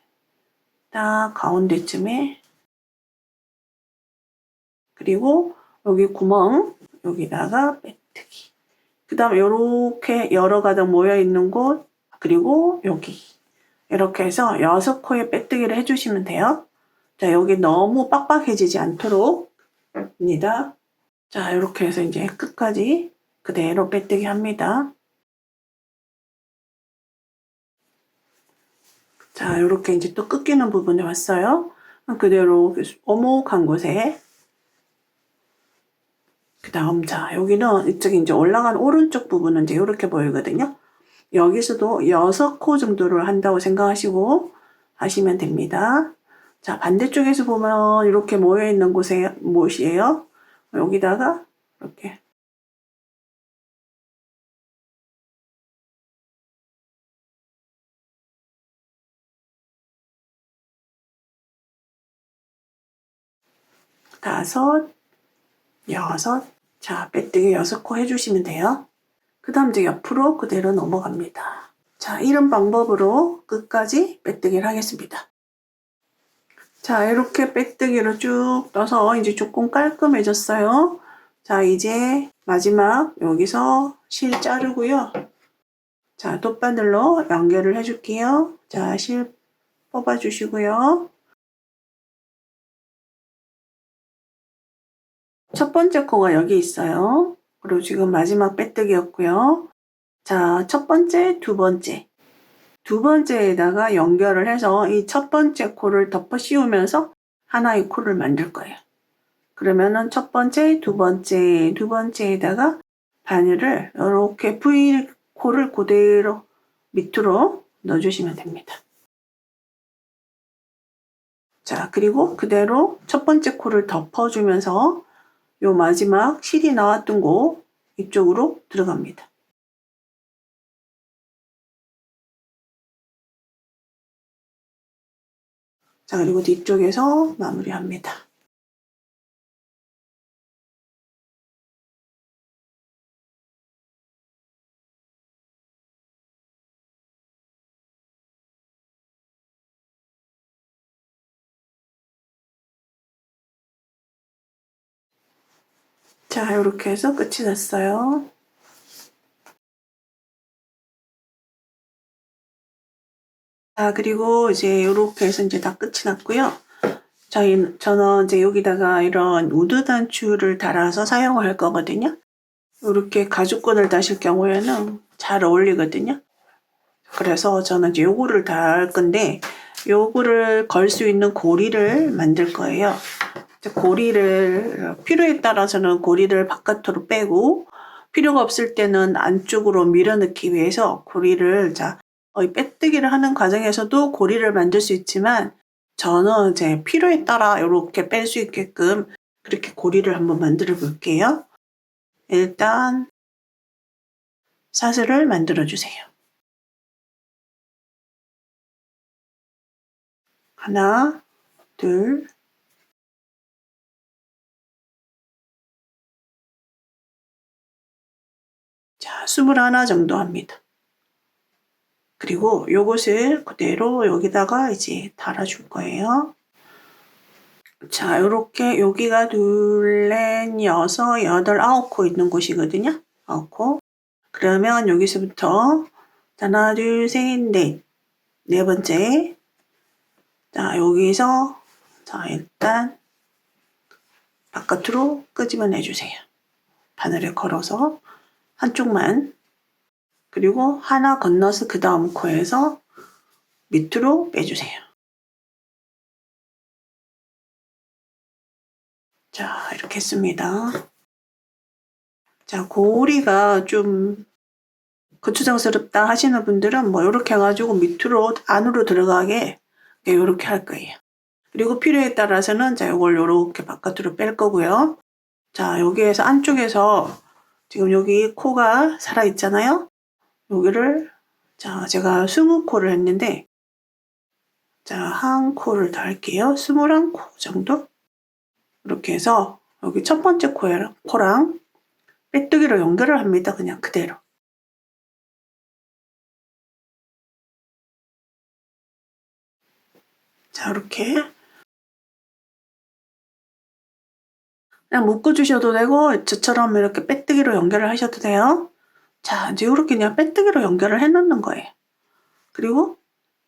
딱 가운데쯤에 그리고 여기 구멍 여기다가 빼뜨기. 그 다음 이렇게 여러 가닥 모여 있는 곳 그리고 여기 이렇게 해서 6코에 빼뜨기를 해주시면 돼요. 자, 여기 너무 빡빡해지지 않도록 입니다. 자, 이렇게 해서 이제 끝까지 그대로 빼뜨기 합니다. 자, 이렇게 이제 또 끊기는 부분에 왔어요. 그대로 오목한 곳에 그 다음 자 여기는 이쪽에 이제 올라간 오른쪽 부분은 이제 이렇게 보이거든요. 여기서도 6코 정도를 한다고 생각하시고 하시면 됩니다. 자, 반대쪽에서 보면 이렇게 모여 있는 곳에 못이에요. 여기다가 이렇게 다섯, 여섯, 자, 빼뜨기 6코 해주시면 돼요. 그 다음 이제 옆으로 그대로 넘어갑니다. 자, 이런 방법으로 끝까지 빼뜨기를 하겠습니다. 자, 이렇게 빼뜨기로 쭉 떠서 이제 조금 깔끔해졌어요. 자, 이제 마지막 여기서 실 자르고요. 자, 돗바늘로 연결을 해줄게요. 자, 실 뽑아주시고요. 첫 번째 코가 여기 있어요. 그리고 지금 마지막 빼뜨기였고요. 자, 첫 번째, 두 번째. 두 번째에다가 연결을 해서 이 첫 번째 코를 덮어 씌우면서 하나의 코를 만들 거예요. 그러면은 첫 번째, 두 번째에다가 바늘을 이렇게 V 코를 그대로 밑으로 넣어주시면 됩니다. 자, 그리고 그대로 첫 번째 코를 덮어주면서 요 마지막 실이 나왔던 곳 이쪽으로 들어갑니다. 자, 그리고 뒤쪽에서 마무리합니다. 자, 이렇게 해서 끝이 났어요. 자, 그리고 이제 이렇게 해서 이제 다 끝이 났고요. 저는 이제 여기다가 이런 우드 단추를 달아서 사용을 할 거거든요. 이렇게 가죽끈을 다실 경우에는 잘 어울리거든요. 그래서 저는 이제 요거를 달 건데, 요거를 걸 수 있는 고리를 만들 거예요. 고리를 필요에 따라서는 고리를 바깥으로 빼고 필요가 없을 때는 안쪽으로 밀어넣기 위해서 고리를 빼뜨기를 하는 과정에서도 고리를 만들 수 있지만 저는 제 필요에 따라 이렇게 뺄 수 있게끔 그렇게 고리를 한번 만들어 볼게요. 일단 사슬을 만들어 주세요. 하나, 둘, 자, 21 정도 합니다. 그리고 요것을 그대로 여기다가 이제 달아줄 거예요. 자, 요렇게 여기가 둘, 넷, 여섯, 여덟, 9코 있는 곳이거든요. 9코. 그러면 여기서부터 하나, 둘, 셋, 넷. 네 번째. 자, 여기서 일단 바깥으로 끄집어내 주세요. 바늘을 걸어서 한쪽만. 그리고 하나 건너서 그 다음 코에서 밑으로 빼주세요. 자, 이렇게 했습니다. 자, 고리가 좀 거추장스럽다 하시는 분들은 뭐 이렇게 해가지고 밑으로 안으로 들어가게 이렇게 할 거예요. 그리고 필요에 따라서는 이걸 이렇게 바깥으로 뺄 거고요. 자, 여기에서 안쪽에서 지금 여기 코가 살아 있잖아요. 여기를 제가 20코를 했는데 한 코를 더 할게요. 21코 정도. 이렇게 해서 여기 첫 번째 코랑 빼뜨기로 연결을 합니다. 그냥 그대로. 자, 이렇게 그냥 묶어주셔도 되고 저처럼 이렇게 빼뜨기로 연결을 하셔도 돼요. 자, 이제 이렇게 그냥 빼뜨기로 연결을 해놓는 거예요. 그리고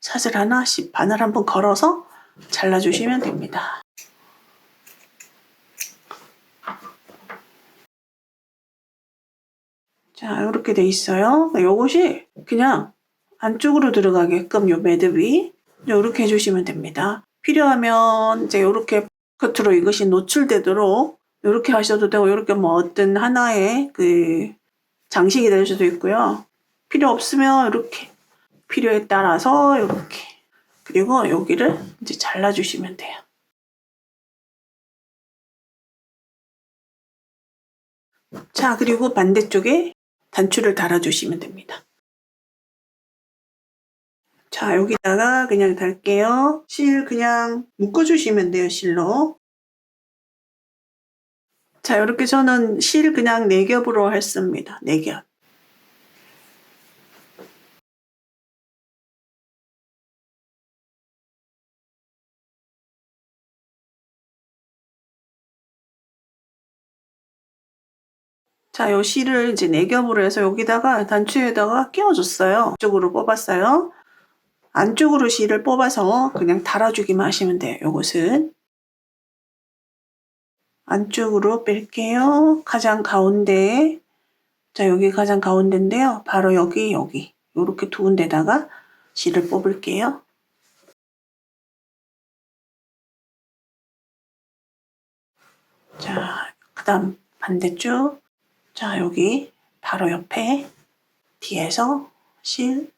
사슬 하나씩 바늘 한번 걸어서 잘라주시면 됩니다. 자, 이렇게 돼 있어요. 요것이 그냥 안쪽으로 들어가게끔 요 매듭이 이렇게 해주시면 됩니다. 필요하면 이제 이렇게 겉으로 이것이 노출되도록 이렇게 하셔도 되고 이렇게 뭐 어떤 하나의 그 장식이 될 수도 있고요. 필요 없으면 이렇게 필요에 따라서 이렇게 그리고 여기를 이제 잘라주시면 돼요. 자, 그리고 반대쪽에 단추를 달아주시면 됩니다. 자, 여기다가 그냥 달게요. 실 그냥 묶어주시면 돼요, 실로. 자, 이렇게 저는 실 그냥 4겹으로 했습니다. 4겹. 자, 요 실을 이제 4겹으로 해서 여기다가 단추에다가 끼워줬어요. 안쪽으로 뽑았어요. 안쪽으로 실을 뽑아서 그냥 달아주기만 하시면 돼요. 요것은. 안쪽으로 뺄게요. 가장 가운데. 자, 여기 가장 가운데인데요. 바로 여기. 요렇게 두 군데다가 실을 뽑을게요. 자, 그 다음 반대쪽. 자, 여기 바로 옆에 뒤에서 실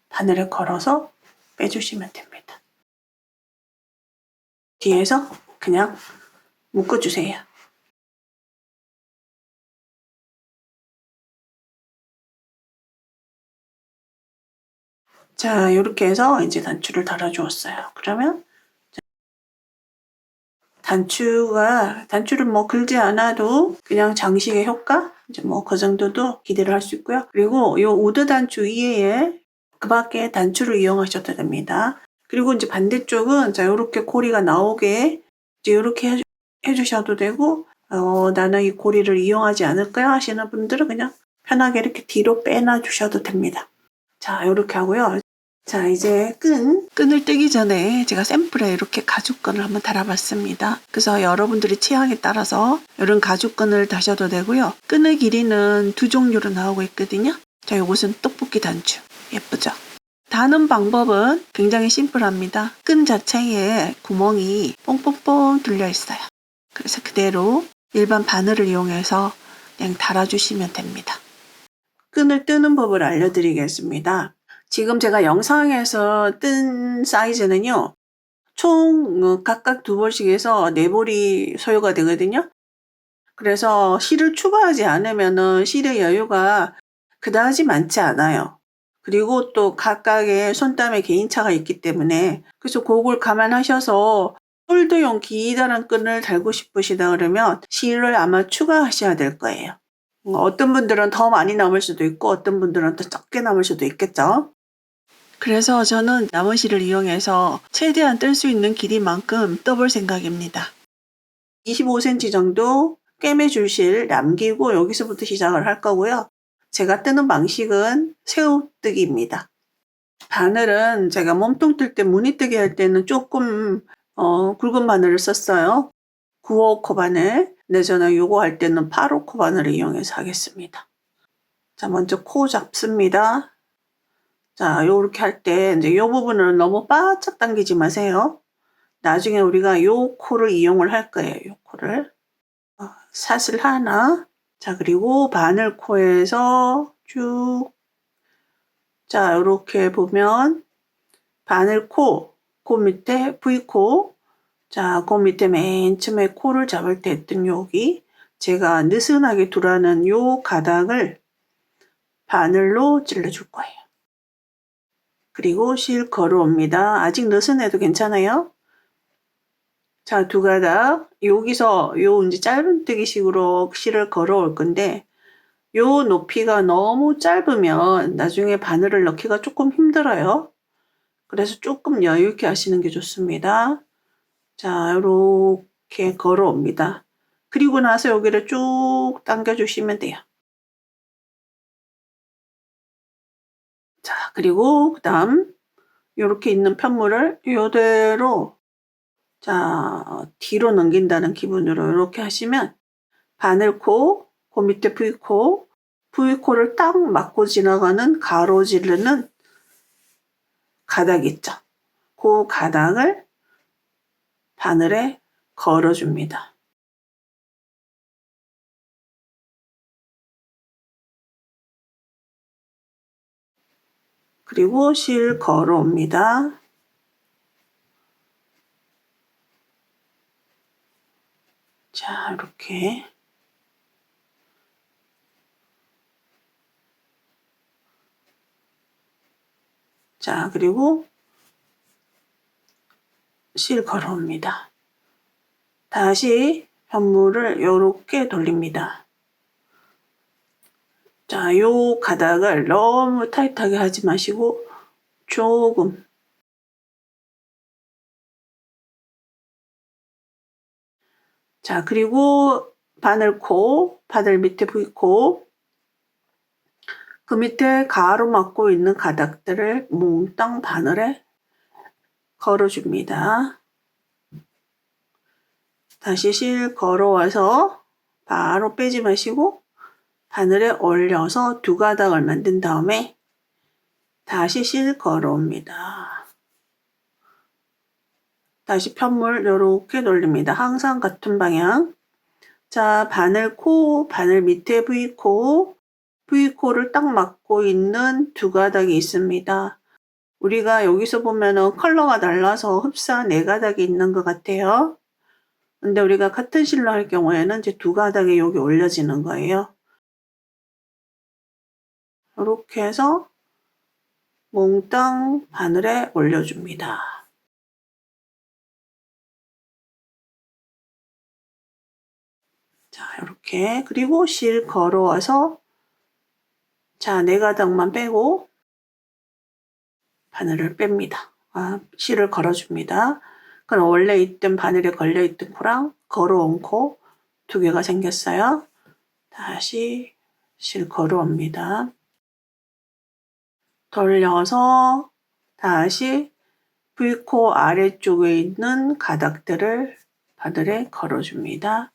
바늘을 걸어서 빼주시면 됩니다. 뒤에서 그냥 묶어주세요. 자, 이렇게 해서 이제 단추를 달아주었어요. 그러면 단추를 뭐 걸지 않아도 그냥 장식의 효과? 이제 뭐 그 정도도 기대를 할 수 있고요. 그리고 이 우드 단추 이외에 그 밖에 단추를 이용하셔도 됩니다. 그리고 이제 반대쪽은 이렇게 고리가 나오게 이제 이렇게 해주셔도 되고, 나는 이 고리를 이용하지 않을 거야 하시는 분들은 그냥 편하게 이렇게 뒤로 빼놔 주셔도 됩니다. 자, 이렇게 하고요. 자, 이제 끈을 뜨기 전에 제가 샘플에 이렇게 가죽끈을 한번 달아봤습니다. 그래서 여러분들이 취향에 따라서 이런 가죽끈을 다셔도 되고요. 끈의 길이는 2종류로 나오고 있거든요. 자, 이것은 떡볶이 단추. 예쁘죠? 다는 방법은 굉장히 심플합니다. 끈 자체에 구멍이 뽕뽕뽕 뚫려 있어요. 그래서 그대로 일반 바늘을 이용해서 그냥 달아주시면 됩니다. 끈을 뜨는 법을 알려드리겠습니다. 지금 제가 영상에서 뜬 사이즈는요. 총 각각 2볼씩 해서 4볼이 소요가 되거든요. 그래서 실을 추가하지 않으면 실의 여유가 그다지 많지 않아요. 그리고 또 각각의 손땀의 개인차가 있기 때문에 그래서 그걸 감안하셔서 홀드용 기다란 끈을 달고 싶으시다 그러면 실을 아마 추가하셔야 될 거예요. 어떤 분들은 더 많이 남을 수도 있고 어떤 분들은 더 적게 남을 수도 있겠죠. 그래서 저는 남은 실을 이용해서 최대한 뜰 수 있는 길이만큼 떠볼 생각입니다. 25cm 정도 꿰매줄 실 남기고 여기서부터 시작을 할 거고요. 제가 뜨는 방식은 새우뜨기입니다. 바늘은 제가 몸통 뜰 때 무늬뜨기 할 때는 조금 굵은 바늘을 썼어요. 9호 바늘. 근데 저는 요거 할 때는 8호 바늘을 이용해서 하겠습니다. 자, 먼저 코 잡습니다. 자, 요렇게 할 때 이제 요 부분을 너무 바짝 당기지 마세요. 나중에 우리가 요 코를 이용을 할 거예요. 요 코를. 사슬 하나. 자, 그리고 바늘코에서 쭉. 자, 요렇게 보면 바늘코, 그 밑에 V코. 자, 그 밑에 맨 처음에 코를 잡을 때 했던 여기 제가 느슨하게 두라는 요 가닥을 바늘로 찔러줄 거예요. 그리고 실 걸어옵니다. 아직 느슨해도 괜찮아요. 자, 2가닥. 여기서 요 이제 짧은뜨기식으로 실을 걸어올 건데 요 높이가 너무 짧으면 나중에 바늘을 넣기가 조금 힘들어요. 그래서 조금 여유 있게 하시는 게 좋습니다. 자, 이렇게 걸어옵니다. 그리고 나서 여기를 쭉 당겨주시면 돼요. 자, 그리고 그 다음 이렇게 있는 편물을 이대로 자, 뒤로 넘긴다는 기분으로 이렇게 하시면 바늘코, 그 밑에 V코, V코를 딱 맞고 지나가는 가로지르는 가닥 있죠. 그 가닥을 바늘에 걸어줍니다. 그리고 실 걸어옵니다. 자, 이렇게. 자, 그리고 실 걸어옵니다. 다시 편물을 이렇게 돌립니다. 자, 요 가닥을 너무 타이트하게 하지 마시고 조금. 자, 그리고 바늘코, 바늘 밑에 V코, 그 밑에 가로막고 있는 가닥들을 몽땅 바늘에 걸어줍니다. 다시 실 걸어와서 바로 빼지 마시고 바늘에 올려서 2가닥을 만든 다음에 다시 실 걸어옵니다. 다시 편물 이렇게 돌립니다. 항상 같은 방향. 자, 바늘코, 바늘 밑에 V코, V코를 딱 막고 있는 2가닥이 있습니다. 우리가 여기서 보면은 컬러가 달라서 흡사 4가닥이 있는 것 같아요. 근데 우리가 같은 실로 할 경우에는 이제 2가닥이 여기 올려지는 거예요. 이렇게 해서 몽땅 바늘에 올려줍니다. 자, 이렇게. 그리고 실 걸어와서 자, 4가닥만 빼고 바늘을 뺍니다. 실을 걸어줍니다. 그럼 원래 있던 바늘에 걸려있던 코랑 걸어온 코 2개가 생겼어요. 다시 실 걸어옵니다. 돌려서 다시 V코 아래쪽에 있는 가닥들을 바늘에 걸어줍니다.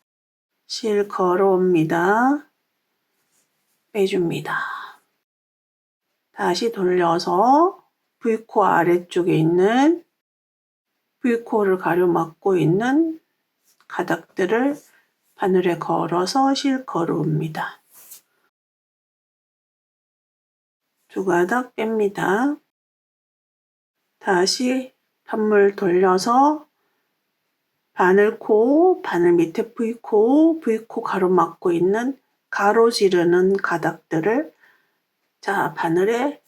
실 걸어옵니다. 빼줍니다. 다시 돌려서 V코 아래쪽에 있는 V코를 가로막고 있는 가닥들을 바늘에 걸어서 실걸어옵니다. 두 가닥 뺍니다. 다시 편물 돌려서 바늘코, 바늘 밑에 V코, V코 가로막고 있는 가로지르는 가닥들을 바늘에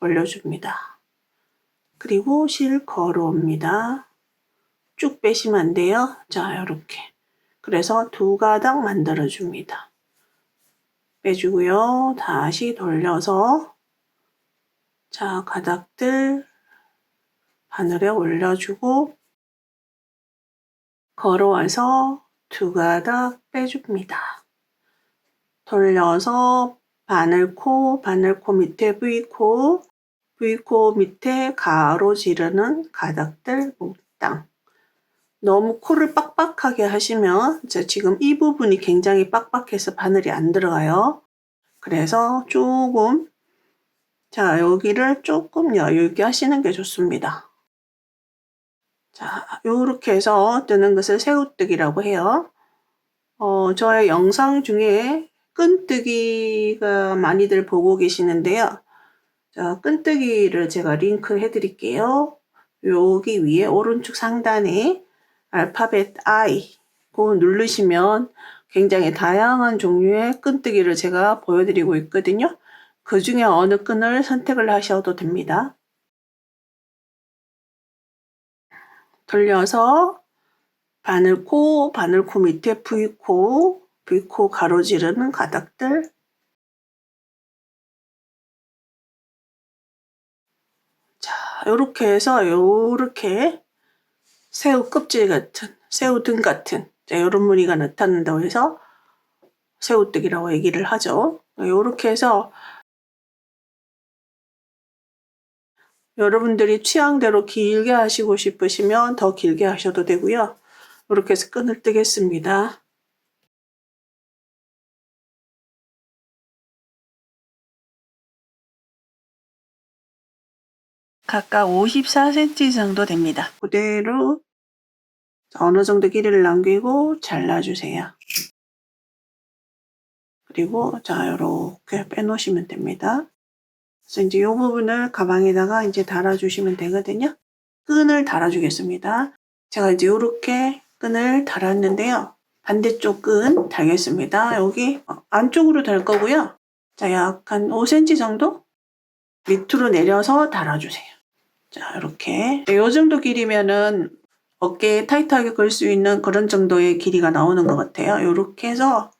올려줍니다. 그리고 실 걸어옵니다. 쭉 빼시면 안 돼요. 이렇게. 그래서 두 가닥 만들어줍니다. 빼주고요. 다시 돌려서 가닥들 바늘에 올려주고 걸어와서 두 가닥 빼줍니다. 돌려서 바늘코, 바늘코 밑에 V코, V코 밑에 가로지르는 가닥들 몽땅. 너무 코를 빡빡하게 하시면 지금 이 부분이 굉장히 빡빡해서 바늘이 안 들어가요. 그래서 조금 여기를 조금 여유 있게 하시는 게 좋습니다. 요렇게 해서 뜨는 것을 새우뜨기라고 해요. 저의 영상 중에 끈뜨기가 많이들 보고 계시는데요. 끈뜨기를 제가 링크 해드릴게요. 여기 위에 오른쪽 상단에 알파벳 I 그거 누르시면 굉장히 다양한 종류의 끈뜨기를 제가 보여드리고 있거든요. 그 중에 어느 끈을 선택을 하셔도 됩니다. 돌려서 바늘코, 바늘코 밑에 V코, V코 가로지르는 가닥들 이렇게 해서 요렇게 새우 껍질 같은, 새우 등 같은 이런 무늬가 나타난다고 해서 새우뜨기라고 얘기를 하죠. 요렇게 해서 여러분들이 취향대로 길게 하시고 싶으시면 더 길게 하셔도 되고요. 이렇게 해서 끈을 뜨겠습니다. 각각 54cm 정도 됩니다. 그대로 어느 정도 길이를 남기고 잘라주세요. 그리고 이렇게 빼놓으시면 됩니다. 그래서 이제 이 부분을 가방에다가 이제 달아주시면 되거든요. 끈을 달아주겠습니다. 제가 이제 이렇게 끈을 달았는데요. 반대쪽 끈 달겠습니다. 여기 안쪽으로 달 거고요. 약 한 5cm 정도 밑으로 내려서 달아주세요. 이렇게. 이 정도 길이면은 어깨에 타이트하게 걸 수 있는 그런 정도의 길이가 나오는 것 같아요. 이렇게 해서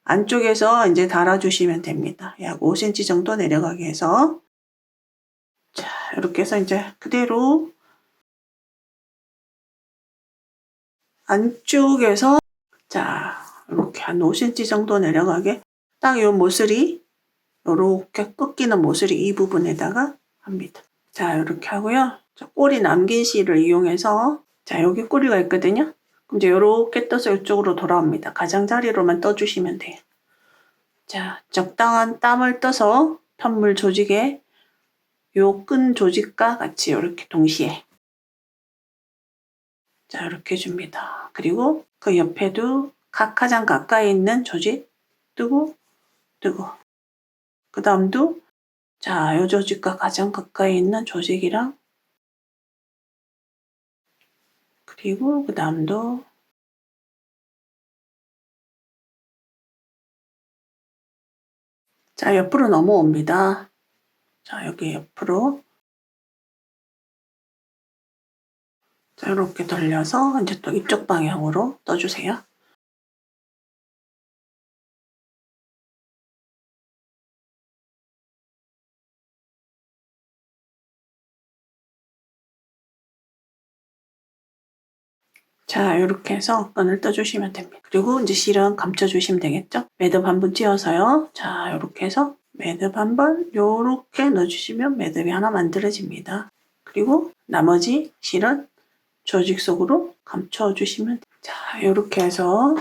안쪽에서 이제 달아주시면 됩니다. 약 5cm 정도 내려가게 해서. 이렇게 해서 이제 그대로 안쪽에서 이렇게 한 5cm 정도 내려가게 딱 이 모서리 이렇게 꺾이는 모서리 이 부분에다가 합니다. 이렇게 하고요. 꼬리 남긴 실을 이용해서 여기 꼬리가 있거든요. 그럼 이제 이렇게 떠서 이쪽으로 돌아옵니다. 가장자리로만 떠주시면 돼요. 적당한 땀을 떠서 편물 조직에 요 끈 조직과 같이 이렇게 동시에 이렇게 해줍니다. 그리고 그 옆에도 가장 가까이 있는 조직 뜨고 그 다음도 요 조직과 가장 가까이 있는 조직이랑 그리고 그 다음도 옆으로 넘어옵니다. 여기 옆으로 이렇게 돌려서 이제 또 이쪽 방향으로 떠주세요. 이렇게 해서 끈을 떠주시면 됩니다. 그리고 이제 실은 감춰주시면 되겠죠? 매듭 한번 찧어서요. 이렇게 해서 매듭 한번 이렇게 넣어주시면 매듭이 하나 만들어집니다. 그리고 나머지 실은 조직 속으로 감춰주시면 됩니다. 이렇게 해서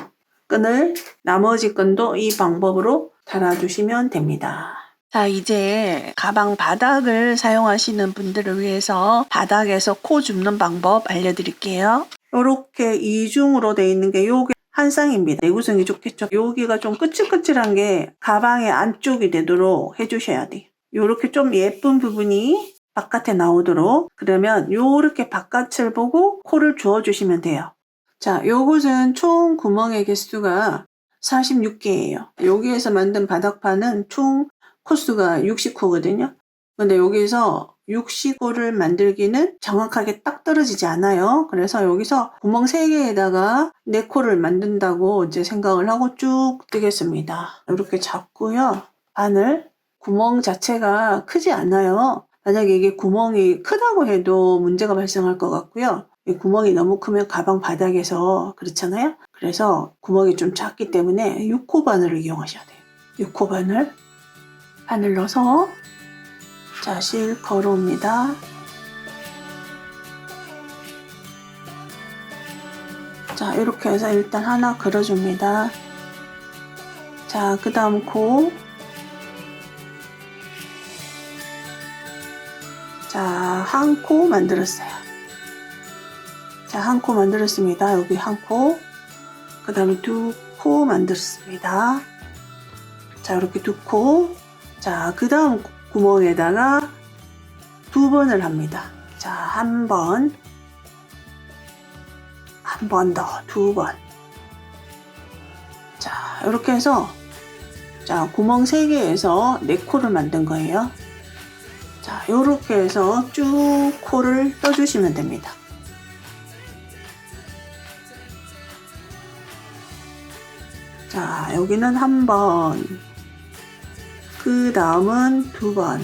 끈을 나머지 끈도 이 방법으로 달아주시면 됩니다. 자, 이제 가방 바닥을 사용하시는 분들을 위해서 바닥에서 코 줍는 방법 알려드릴게요. 이렇게 이중으로 돼 있는 게 요게 한 쌍입니다. 내구성이 좋겠죠. 여기가 좀 끄찔끄찔한 게 가방의 안쪽이 되도록 해주셔야 돼요. 요렇게 좀 예쁜 부분이 바깥에 나오도록, 그러면 요렇게 바깥을 보고 코를 주워주시면 돼요. 자, 요것은 총 구멍의 개수가 46개예요. 여기에서 만든 바닥판은 총 코수가 60코거든요. 근데 여기서 60코를 만들기는 정확하게 딱 떨어지지 않아요. 그래서 여기서 구멍 3개에다가 4코를 만든다고 이제 생각을 하고 쭉 뜨겠습니다. 이렇게 잡고요. 바늘, 구멍 자체가 크지 않아요. 만약에 이게 구멍이 크다고 해도 문제가 발생할 것 같고요. 이 구멍이 너무 크면 가방 바닥에서 그렇잖아요. 그래서 구멍이 좀 작기 때문에 6코 바늘을 이용하셔야 돼요. 6코 바늘 넣어서 자, 실 걸어옵니다. 자, 이렇게 해서 일단 하나 걸어줍니다. 자, 그 다음 코. 자, 한 코 만들었어요. 자, 한 코 만들었습니다. 여기 한 코. 그 다음에 2코 만들었습니다. 자, 이렇게 2코. 자, 그 다음 구멍에다가 2번을 합니다. 자, 한 번 더, 2번. 자, 이렇게 해서 자, 구멍 3개에서 4코를 만든 거예요. 자, 이렇게 해서 쭉 코를 떠주시면 됩니다. 자, 여기는 한 번, 그 다음은 2번,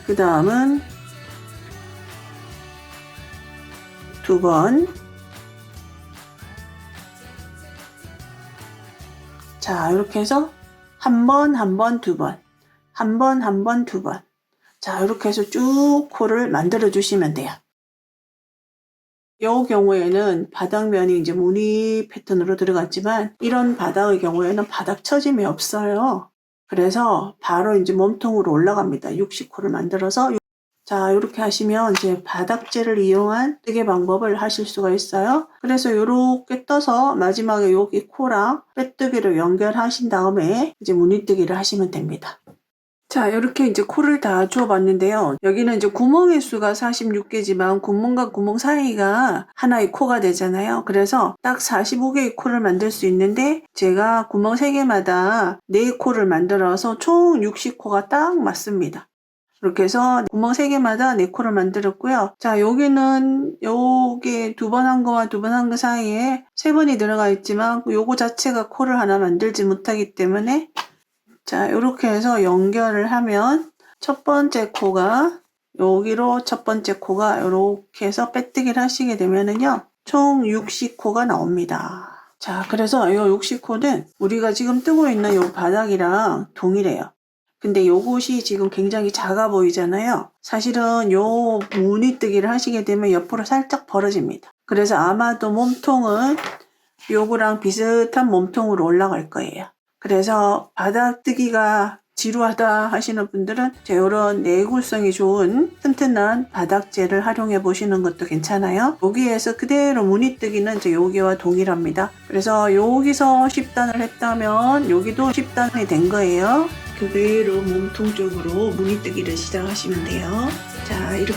그 다음은 2번. 자, 이렇게 해서 한 번, 2번, 한 번, 2번. 자, 이렇게 해서 쭉 코를 만들어 주시면 돼요. 이 경우에는 바닥면이 이제 무늬 패턴으로 들어갔지만, 이런 바닥의 경우에는 바닥 처짐이 없어요. 그래서 바로 이제 몸통으로 올라갑니다. 60코를 만들어서. 자, 이렇게 하시면 이제 바닥재를 이용한 뜨개 방법을 하실 수가 있어요. 그래서 이렇게 떠서 마지막에 여기 코랑 빼뜨기를 연결하신 다음에 이제 무늬뜨기를 하시면 됩니다. 자, 이렇게 이제 코를 다 주워봤는데요. 여기는 이제 구멍의 수가 46개지만 구멍과 구멍 사이가 하나의 코가 되잖아요. 그래서 딱 45개의 코를 만들 수 있는데, 제가 구멍 3개마다 4코를 만들어서 총 60코가 딱 맞습니다. 이렇게 해서 구멍 3개마다 4코를 만들었고요. 자, 여기는 요게 2번 한 거와 2번 한 거 사이에 3번이 들어가 있지만 요거 자체가 코를 하나 만들지 못하기 때문에, 자, 이렇게 해서 연결을 하면 첫 번째 코가 여기로, 첫 번째 코가 이렇게 해서 빼뜨기를 하시게 되면은요, 총 60코가 나옵니다. 자, 그래서 이 60코는 우리가 지금 뜨고 있는 요 바닥이랑 동일해요. 근데 요것이 지금 굉장히 작아 보이잖아요. 사실은 요 무늬뜨기를 하시게 되면 옆으로 살짝 벌어집니다. 그래서 아마도 몸통은 요거랑 비슷한 몸통으로 올라갈 거예요. 그래서 바닥뜨기가 지루하다 하시는 분들은 이런 내구성이 좋은 튼튼한 바닥재를 활용해 보시는 것도 괜찮아요. 여기에서 그대로 무늬뜨기는 이제 여기와 동일합니다. 그래서 여기서 10단을 했다면 여기도 10단이 된 거예요. 그대로 몸통 쪽으로 무늬뜨기를 시작하시면 돼요. 자, 이렇게